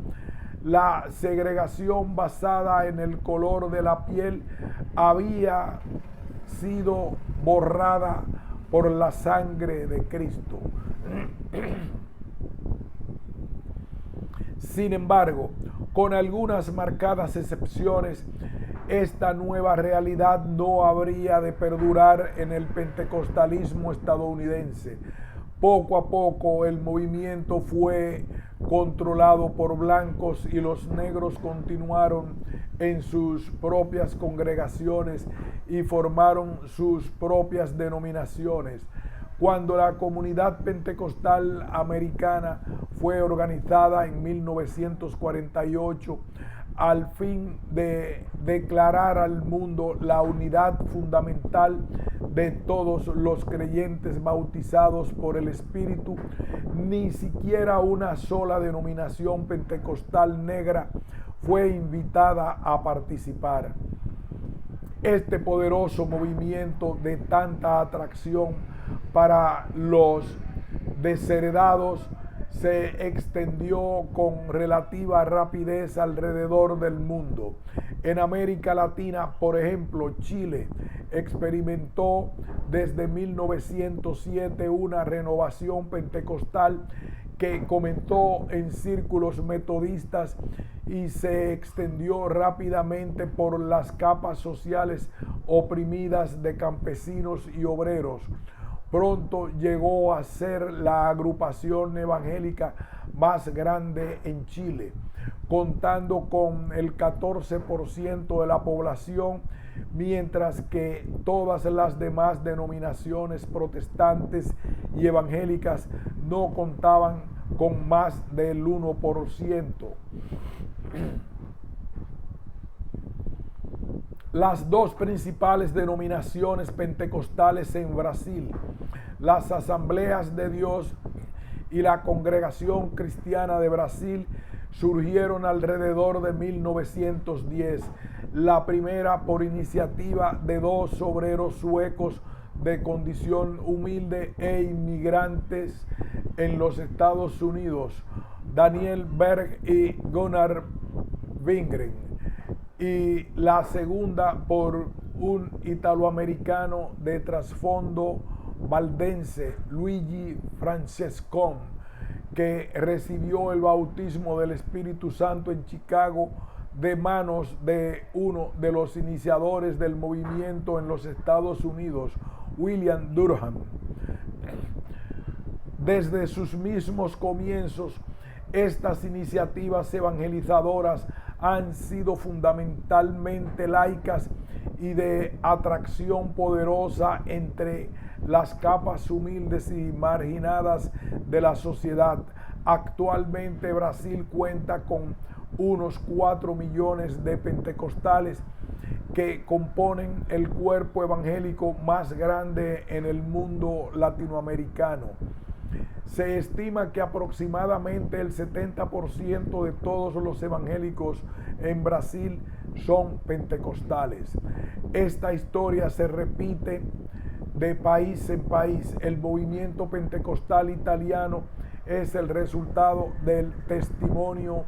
la segregación basada en el color de la piel, había sido borrada por la sangre de Cristo. Sin embargo, con algunas marcadas excepciones, esta nueva realidad no habría de perdurar en el pentecostalismo estadounidense. Poco a poco el movimiento fue controlado por blancos y los negros continuaron en sus propias congregaciones y formaron sus propias denominaciones. Cuando la comunidad pentecostal americana fue organizada en 1948, al fin de declarar al mundo la unidad fundamental de todos los creyentes bautizados por el Espíritu, ni siquiera una sola denominación pentecostal negra fue invitada a participar. Este poderoso movimiento de tanta atracción para los desheredados se extendió con relativa rapidez alrededor del mundo. En América Latina, por ejemplo, Chile experimentó desde 1907 una renovación pentecostal que comenzó en círculos metodistas y se extendió rápidamente por las capas sociales oprimidas de campesinos y obreros. Pronto llegó a ser la agrupación evangélica más grande en Chile, contando con el 14% de la población, mientras que todas las demás denominaciones protestantes y evangélicas no contaban con más del 1%. Las dos principales denominaciones pentecostales en Brasil, las Asambleas de Dios y la Congregación Cristiana de Brasil, surgieron alrededor de 1910. La primera por iniciativa de dos obreros suecos de condición humilde e inmigrantes en los Estados Unidos, Daniel Berg y Gunnar Wingren, y la segunda por un italoamericano de trasfondo valdense, Luigi Francescon, que recibió el bautismo del Espíritu Santo en Chicago de manos de uno de los iniciadores del movimiento en los Estados Unidos, William Durham. Desde sus mismos comienzos, estas iniciativas evangelizadoras han sido fundamentalmente laicas y de atracción poderosa entre las capas humildes y marginadas de la sociedad. Actualmente Brasil cuenta con unos 4 millones de pentecostales que componen el cuerpo evangélico más grande en el mundo latinoamericano. Se estima que aproximadamente el 70% de todos los evangélicos en Brasil son pentecostales. Esta historia se repite de país en país. El movimiento pentecostal italiano es el resultado del testimonio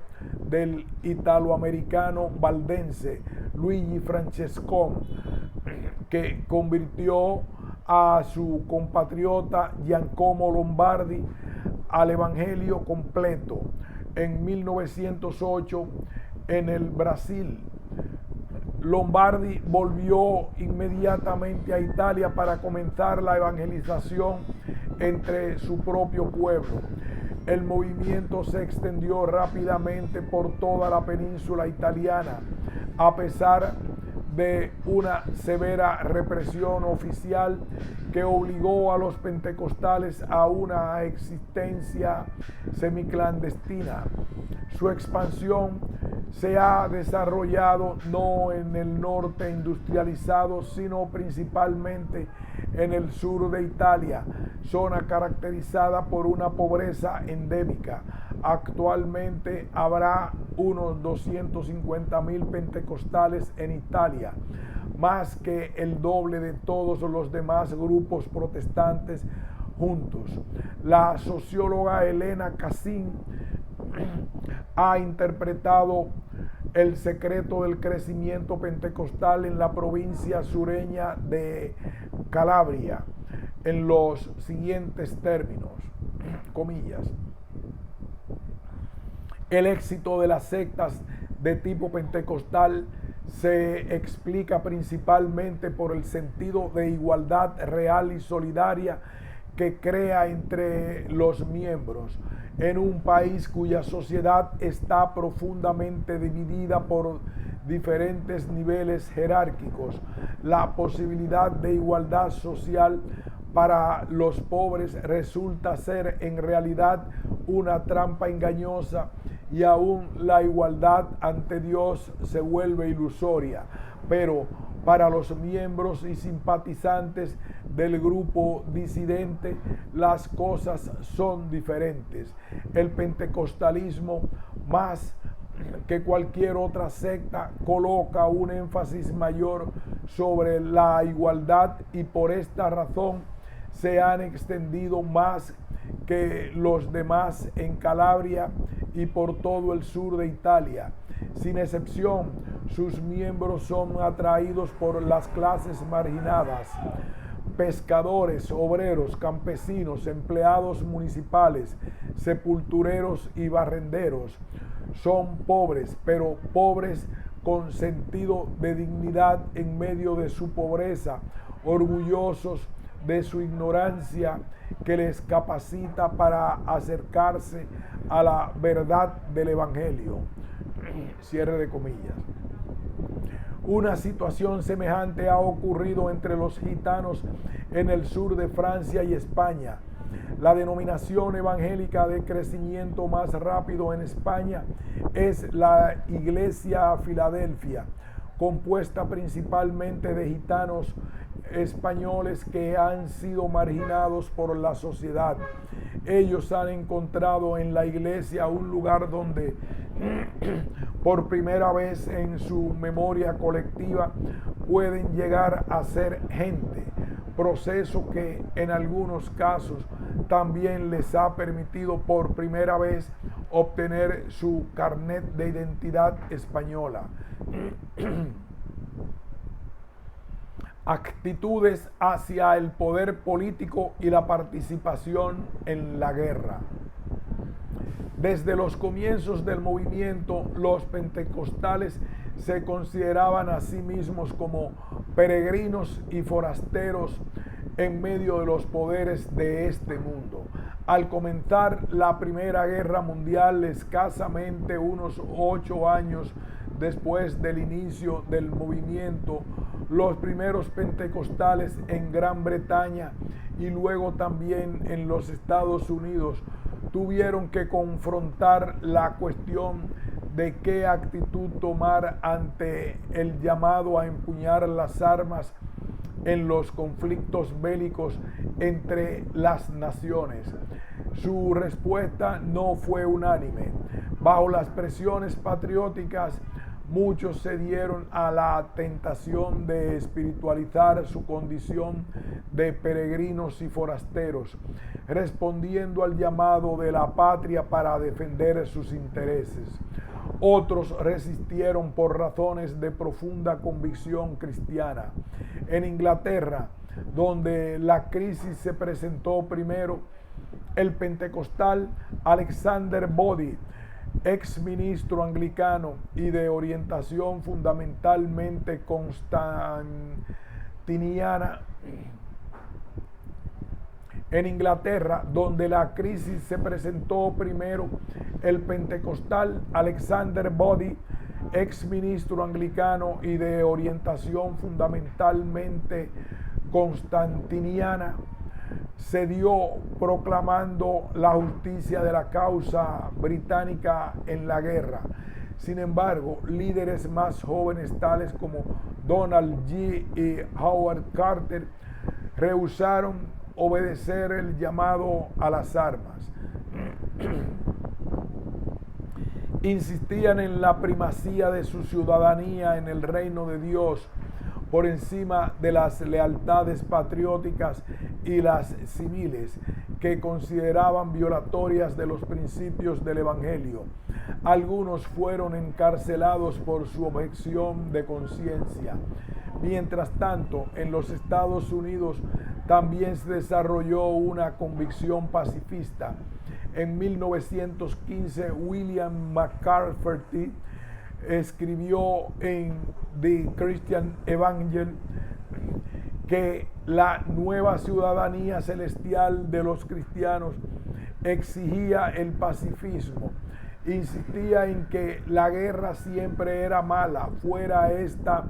del italoamericano valdense Luigi Francescon, que convirtió a su compatriota Giacomo Lombardi al evangelio completo en 1908 en el Brasil. Lombardi volvió inmediatamente a Italia para comenzar la evangelización entre su propio pueblo. El movimiento se extendió rápidamente por toda la península italiana, a pesar de una severa represión oficial que obligó a los pentecostales a una existencia semiclandestina. Su expansión se ha desarrollado no en el norte industrializado, sino principalmente en el sur de Italia, zona caracterizada por una pobreza endémica. Actualmente habrá unos 250,000 pentecostales en Italia, más que el doble de todos los demás grupos protestantes juntos. La socióloga Elena Cassin ha interpretado el secreto del crecimiento pentecostal en la provincia sureña de Calabria en los siguientes términos, comillas: el éxito de las sectas de tipo pentecostal se explica principalmente por el sentido de igualdad real y solidaria que crea entre los miembros. En un país cuya sociedad está profundamente dividida por diferentes niveles jerárquicos, la posibilidad de igualdad social para los pobres resulta ser en realidad una trampa engañosa, y aún la igualdad ante Dios se vuelve ilusoria. Pero para los miembros y simpatizantes del grupo disidente, las cosas son diferentes. El pentecostalismo, más que cualquier otra secta, coloca un énfasis mayor sobre la igualdad, y por esta razón se han extendido más que los demás en Calabria y por todo el sur de Italia. Sin excepción, sus miembros son atraídos por las clases marginadas: pescadores, obreros, campesinos, empleados municipales, sepultureros y barrenderos. Son pobres, pero pobres con sentido de dignidad en medio de su pobreza, orgullosos de su ignorancia que les capacita para acercarse a la verdad del Evangelio. Cierre de comillas. Una situación semejante ha ocurrido entre los gitanos en el sur de Francia y España. La denominación evangélica de crecimiento más rápido en España es la Iglesia Filadelfia, compuesta principalmente de gitanos españoles que han sido marginados por la sociedad. Ellos han encontrado en la iglesia un lugar donde por primera vez en su memoria colectiva pueden llegar a ser gente, proceso que en algunos casos también les ha permitido por primera vez obtener su carnet de identidad española. Actitudes hacia el poder político y la participación en la guerra. Desde los comienzos del movimiento, los pentecostales se consideraban a sí mismos como peregrinos y forasteros en medio de los poderes de este mundo. Al comenzar la Primera Guerra Mundial, escasamente unos 8 años después del inicio del movimiento, los primeros pentecostales en Gran Bretaña y luego también en los Estados Unidos tuvieron que confrontar la cuestión de qué actitud tomar ante el llamado a empuñar las armas en los conflictos bélicos entre las naciones. Su respuesta no fue unánime. Bajo las presiones patrióticas, muchos cedieron a la tentación de espiritualizar su condición de peregrinos y forasteros, respondiendo al llamado de la patria para defender sus intereses. Otros resistieron por razones de profunda convicción cristiana. En Inglaterra, donde la crisis se presentó primero, el pentecostal Alexander Boddy, ex ministro anglicano y de orientación fundamentalmente constantiniana, en Inglaterra, donde la crisis se presentó primero, el pentecostal Alexander Boddy, ex ministro anglicano y de orientación fundamentalmente constantiniana, se dio proclamando la justicia de la causa británica en la guerra. Sin embargo, líderes más jóvenes tales como Donald G. y Howard Carter rehusaron obedecer el llamado a las armas. Insistían en la primacía de su ciudadanía en el reino de Dios por encima de las lealtades patrióticas y las civiles que consideraban violatorias de los principios del Evangelio. Algunos fueron encarcelados por su objeción de conciencia. Mientras tanto, en los Estados Unidos también se desarrolló una convicción pacifista. En 1915, William McCafferty escribió en The Christian Evangel que la nueva ciudadanía celestial de los cristianos exigía el pacifismo. Insistía en que la guerra siempre era mala, fuera esta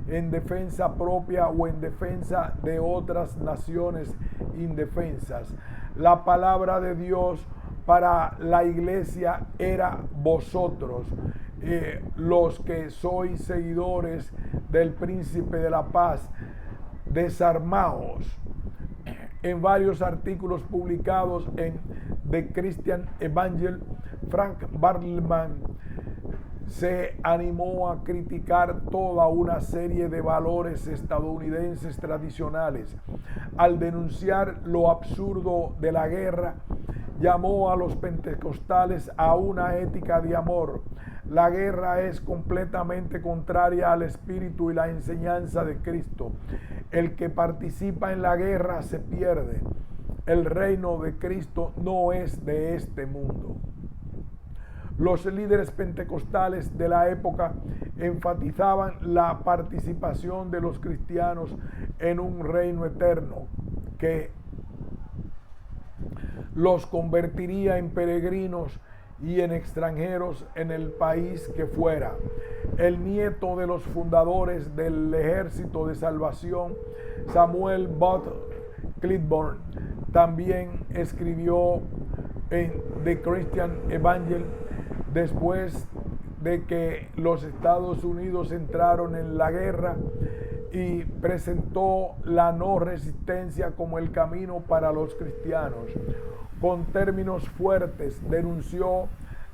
en defensa propia o en defensa de otras naciones indefensas. La palabra de Dios para la iglesia era vosotros, los que sois seguidores del príncipe de la paz, desarmaos. En varios artículos publicados en The Christian Evangel, Frank Bartleman se animó a criticar toda una serie de valores estadounidenses tradicionales. Al denunciar lo absurdo de la guerra, llamó a los pentecostales a una ética de amor. La guerra es completamente contraria al espíritu y la enseñanza de Cristo. El que participa en la guerra se pierde. El reino de Cristo no es de este mundo. Los líderes pentecostales de la época enfatizaban la participación de los cristianos en un reino eterno que los convertiría en peregrinos y en extranjeros en el país que fuera. El nieto de los fundadores del Ejército de Salvación, Samuel Booth Clibborn, también escribió en The Christian Evangel después de que los Estados Unidos entraron en la guerra y presentó la no resistencia como el camino para los cristianos. Con términos fuertes denunció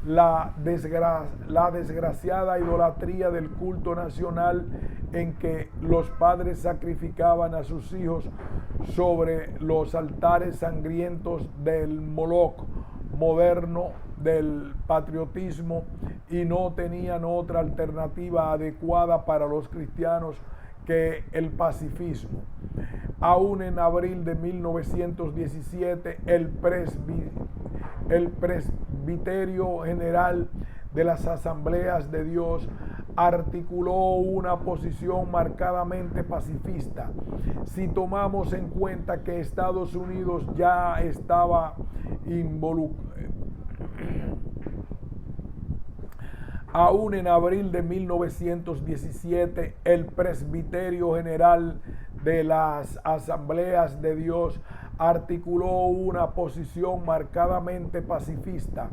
la desgraciada idolatría del culto nacional en que los padres sacrificaban a sus hijos sobre los altares sangrientos del Moloch moderno del patriotismo y no tenían otra alternativa adecuada para los cristianos que el pacifismo. Aún en abril de 1917, el Presbiterio General de las Asambleas de Dios articuló una posición marcadamente pacifista. Si tomamos en cuenta que Estados Unidos ya estaba involucrado, aún en abril de 1917, el Presbiterio General de las Asambleas de Dios articuló una posición marcadamente pacifista.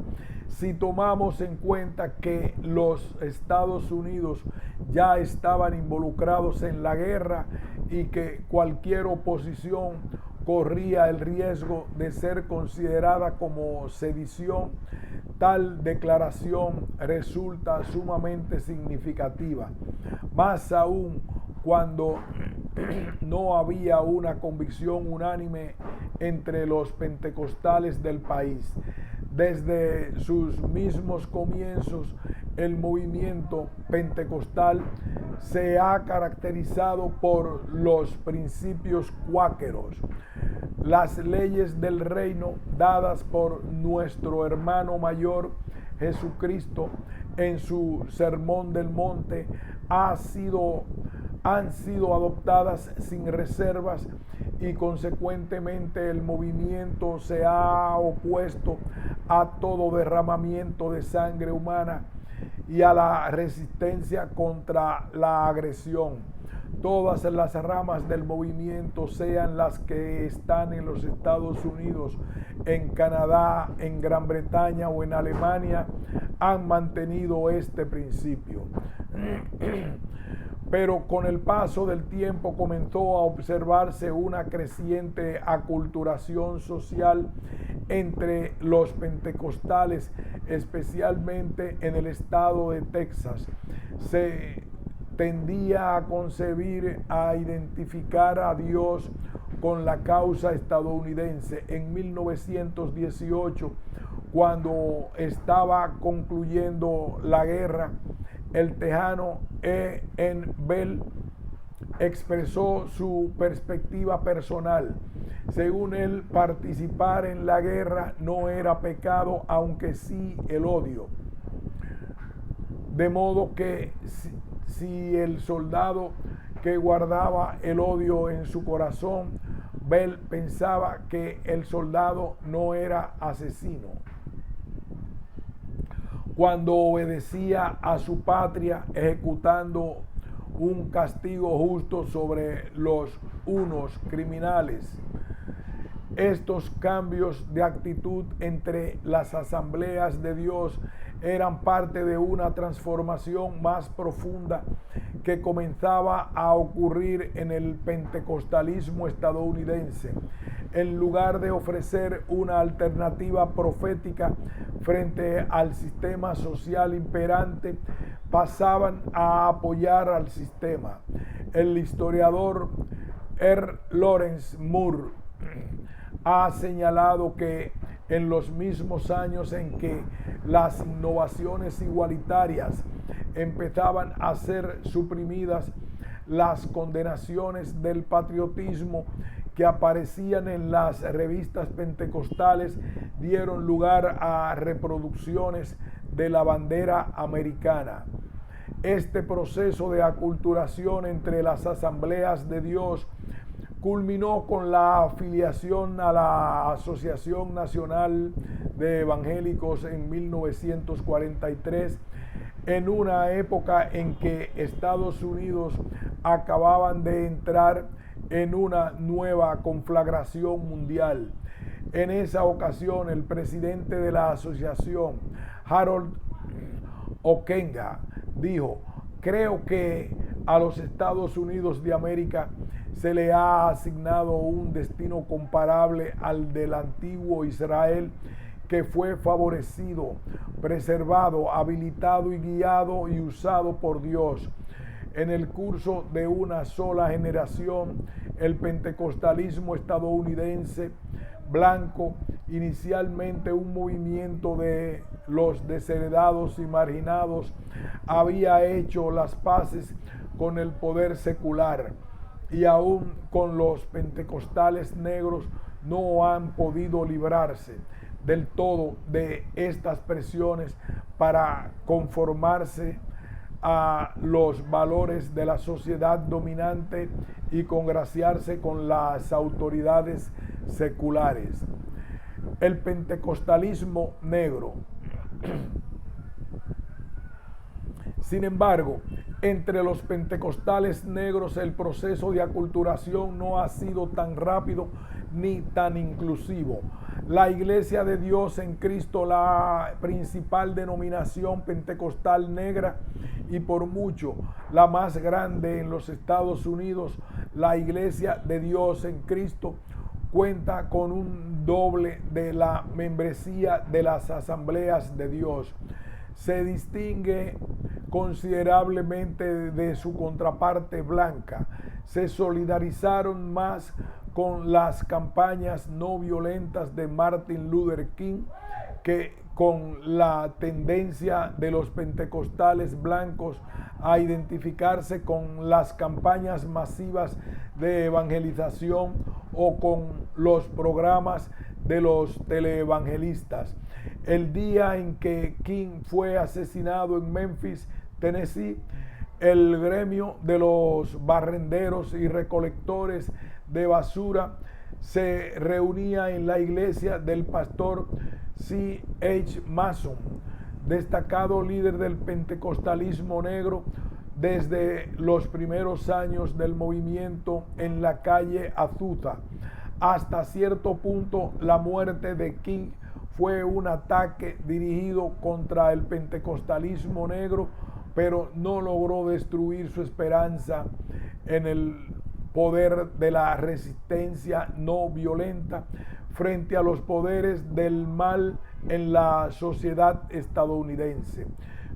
Si tomamos en cuenta que los Estados Unidos ya estaban involucrados en la guerra y que cualquier oposición corría el riesgo de ser considerada como sedición, tal declaración resulta sumamente significativa. Más aún cuando no había una convicción unánime entre los pentecostales del país. Desde sus mismos comienzos, el movimiento pentecostal se ha caracterizado por los principios cuáqueros. Las leyes del reino dadas por nuestro hermano mayor Jesucristo en su Sermón del Monte han sido adoptadas sin reservas y consecuentemente el movimiento se ha opuesto a todo derramamiento de sangre humana y a la resistencia contra la agresión. Todas las ramas del movimiento, sean las que están en los Estados Unidos, en Canadá, en Gran Bretaña o en Alemania, han mantenido este principio. Pero con el paso del tiempo comenzó a observarse una creciente aculturación social entre los pentecostales, especialmente en el estado de Texas. Se tendía a concebir, a identificar a Dios con la causa estadounidense. En 1918, cuando estaba concluyendo la guerra, el tejano E.N. Bell expresó su perspectiva personal. Según él, participar en la guerra no era pecado, aunque sí el odio. De modo que si el soldado que guardaba el odio en su corazón, Bell pensaba que el soldado no era asesino. Cuando obedecía a su patria, ejecutando un castigo justo sobre los unos criminales. Estos cambios de actitud entre las asambleas de Dios eran parte de una transformación más profunda que comenzaba a ocurrir en el pentecostalismo estadounidense. En lugar de ofrecer una alternativa profética frente al sistema social imperante, pasaban a apoyar al sistema. El historiador R. Lawrence Moore ha señalado que en los mismos años en que las innovaciones igualitarias empezaban a ser suprimidas, las condenaciones del patriotismo que aparecían en las revistas pentecostales dieron lugar a reproducciones de la bandera americana. Este proceso de aculturación entre las asambleas de Dios culminó con la afiliación a la Asociación Nacional de Evangélicos en 1943, en una época en que Estados Unidos acababan de entrar en una nueva conflagración mundial. En esa ocasión, el presidente de la asociación, Harold Ockenga, dijo: creo que a los Estados Unidos de América se le ha asignado un destino comparable al del antiguo Israel, que fue favorecido, preservado, habilitado y guiado y usado por Dios. En el curso de una sola generación, el pentecostalismo estadounidense blanco, inicialmente un movimiento de los desheredados y marginados, había hecho las paces con el poder secular, y aún con los pentecostales negros no han podido librarse del todo de estas presiones para conformarse a los valores de la sociedad dominante y congraciarse con las autoridades seculares. El pentecostalismo negro. Sin embargo, entre los pentecostales negros el proceso de aculturación no ha sido tan rápido ni tan inclusivo. La Iglesia de Dios en Cristo, la principal denominación pentecostal negra y por mucho la más grande en los Estados Unidos, la Iglesia de Dios en Cristo cuenta con un doble de la membresía de las asambleas de Dios. Se distingue considerablemente de su contraparte blanca. Se solidarizaron más con las campañas no violentas de Martin Luther King que con la tendencia de los pentecostales blancos a identificarse con las campañas masivas de evangelización o con los programas de los teleevangelistas. El día en que King fue asesinado en Memphis, Tennessee, el gremio de los barrenderos y recolectores de basura se reunía en la iglesia del pastor C.H. Mason destacado líder del pentecostalismo negro desde los primeros años del movimiento en la calle Azusa. Hasta cierto punto, la muerte de King fue un ataque dirigido contra el pentecostalismo negro, pero no logró destruir su esperanza en el poder de la resistencia no violenta frente a los poderes del mal en la sociedad estadounidense.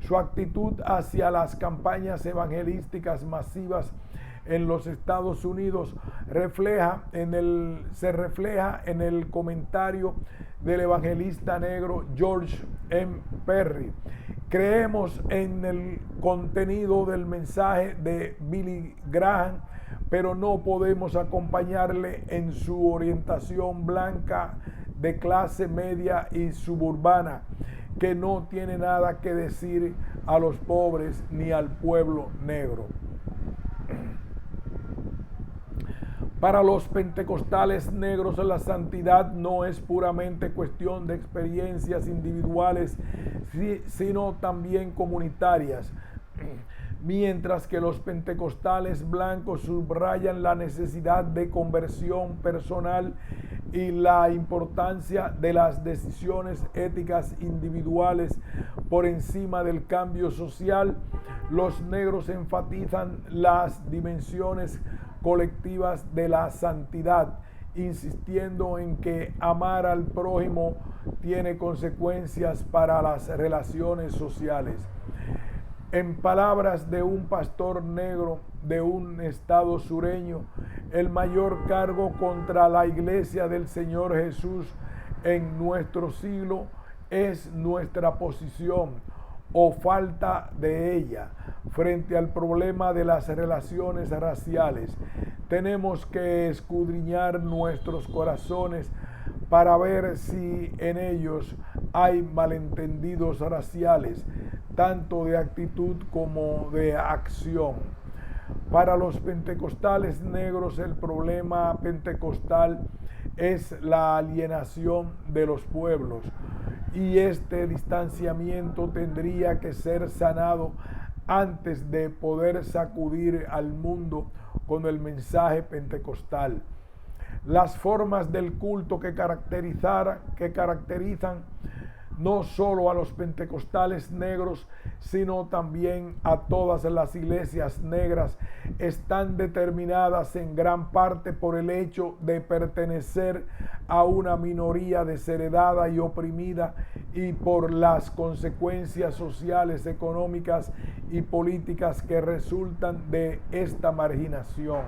Su actitud hacia las campañas evangelísticas masivas en los Estados Unidos se refleja en el comentario del evangelista negro George M. Perry. Creemos en el contenido del mensaje de Billy Graham, pero no podemos acompañarle en su orientación blanca de clase media y suburbana, que no tiene nada que decir a los pobres ni al pueblo negro. Para los pentecostales negros, la santidad no es puramente cuestión de experiencias individuales, sino también comunitarias. Mientras que los pentecostales blancos subrayan la necesidad de conversión personal y la importancia de las decisiones éticas individuales por encima del cambio social, los negros enfatizan las dimensiones colectivas de la santidad, insistiendo en que amar al prójimo tiene consecuencias para las relaciones sociales. En palabras de un pastor negro de un estado sureño, el mayor cargo contra la iglesia del Señor Jesús en nuestro siglo es nuestra posición o falta de ella frente al problema de las relaciones raciales. Tenemos que escudriñar nuestros corazones para ver si en ellos hay malentendidos raciales, tanto de actitud como de acción. Para los pentecostales negros, el problema pentecostal es la alienación de los pueblos, y este distanciamiento tendría que ser sanado antes de poder sacudir al mundo con el mensaje pentecostal. Las formas del culto que caracterizan no solo a los pentecostales negros, sino también a todas las iglesias negras, están determinadas en gran parte por el hecho de pertenecer a una minoría desheredada y oprimida, y por las consecuencias sociales, económicas y políticas que resultan de esta marginación.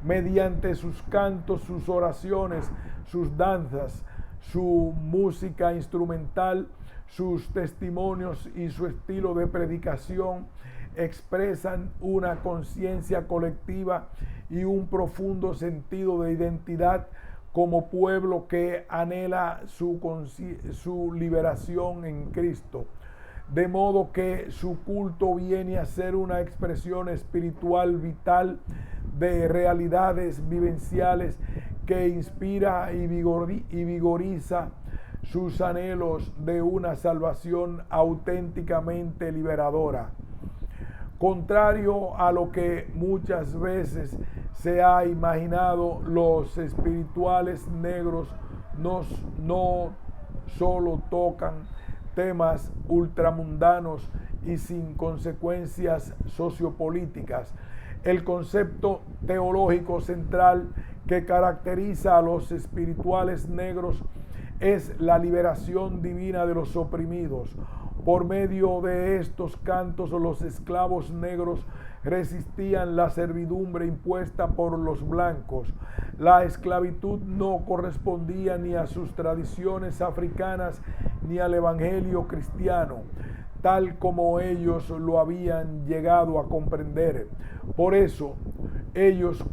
Mediante sus cantos, sus oraciones, sus danzas, su música instrumental, sus testimonios y su estilo de predicación expresan una conciencia colectiva y un profundo sentido de identidad como pueblo que anhela su liberación en Cristo. De modo que su culto viene a ser una expresión espiritual vital de realidades vivenciales que inspira y vigoriza sus anhelos de una salvación auténticamente liberadora. Contrario a lo que muchas veces se ha imaginado, los espirituales negros no solo tocan temas ultramundanos y sin consecuencias sociopolíticas. El concepto teológico central que caracteriza a los espirituales negros es la liberación divina de los oprimidos. Por medio de estos cantos, los esclavos negros resistían la servidumbre impuesta por los blancos. La esclavitud no correspondía ni a sus tradiciones africanas ni al evangelio cristiano, tal como ellos lo habían llegado a comprender. Por eso ellos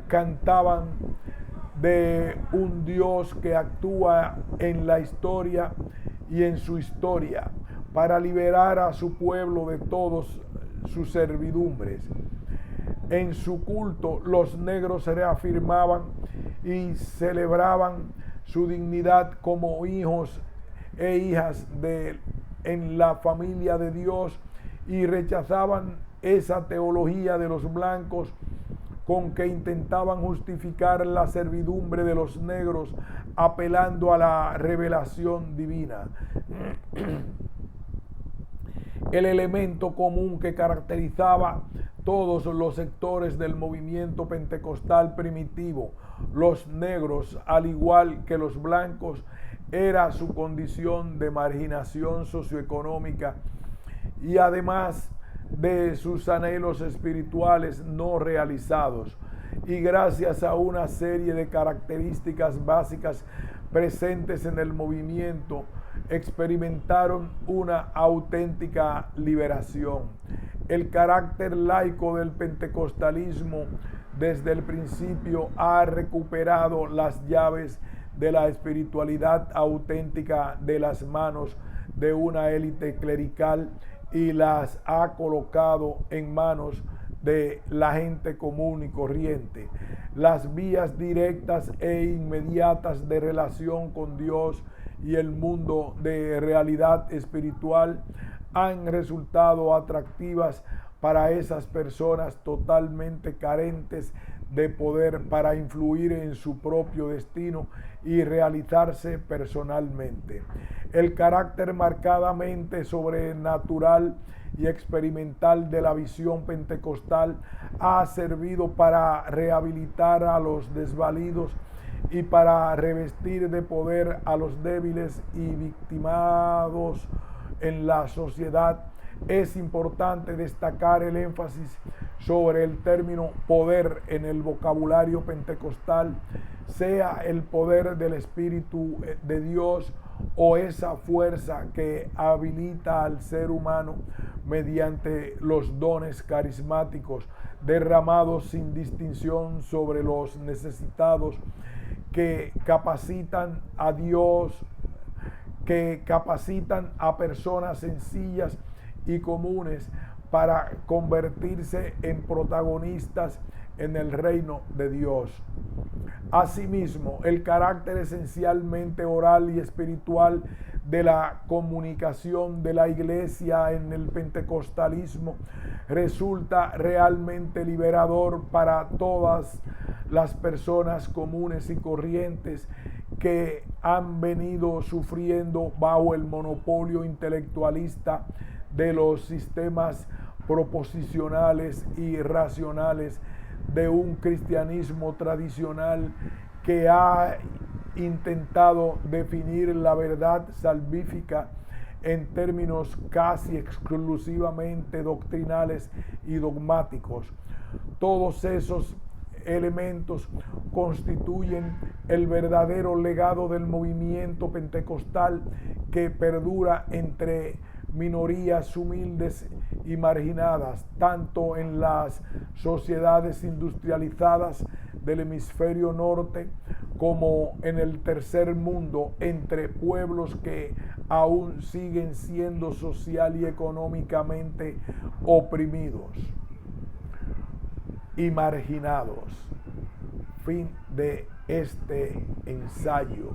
cantaban de un Dios que actúa en la historia y en su historia para liberar a su pueblo de todas sus servidumbres. En su culto, los negros reafirmaban y celebraban su dignidad como hijos e hijas de en la familia de Dios y rechazaban esa teología de los blancos con que intentaban justificar la servidumbre de los negros apelando a la revelación divina. El elemento común que caracterizaba todos los sectores del movimiento pentecostal primitivo, los negros, al igual que los blancos, era su condición de marginación socioeconómica y además de sus anhelos espirituales no realizados. Y gracias a una serie de características básicas presentes en el movimiento, experimentaron una auténtica liberación. El carácter laico del pentecostalismo desde el principio ha recuperado las llaves de la espiritualidad auténtica de las manos de una élite clerical y las ha colocado en manos de la gente común y corriente. Las vías directas e inmediatas de relación con Dios y el mundo de realidad espiritual han resultado atractivas para esas personas totalmente carentes de poder para influir en su propio destino y realizarse personalmente. El carácter marcadamente sobrenatural y experimental de la visión pentecostal ha servido para rehabilitar a los desvalidos y para revestir de poder a los débiles y victimados en la sociedad. Es importante destacar el énfasis sobre el término poder en el vocabulario pentecostal, sea el poder del Espíritu de Dios o esa fuerza que habilita al ser humano mediante los dones carismáticos derramados sin distinción sobre los necesitados, que capacitan a Dios, que capacitan a personas sencillas y comunes para convertirse en protagonistas en el reino de Dios. Asimismo, el carácter esencialmente oral y espiritual de la comunicación de la iglesia en el pentecostalismo resulta realmente liberador para todas las personas comunes y corrientes que han venido sufriendo bajo el monopolio intelectualista de los sistemas proposicionales y racionales de un cristianismo tradicional que ha intentado definir la verdad salvífica en términos casi exclusivamente doctrinales y dogmáticos. Todos esos elementos constituyen el verdadero legado del movimiento pentecostal que perdura entre minorías humildes y marginadas, tanto en las sociedades industrializadas del hemisferio norte como en el tercer mundo, entre pueblos que aún siguen siendo social y económicamente oprimidos y marginados. Fin de este ensayo.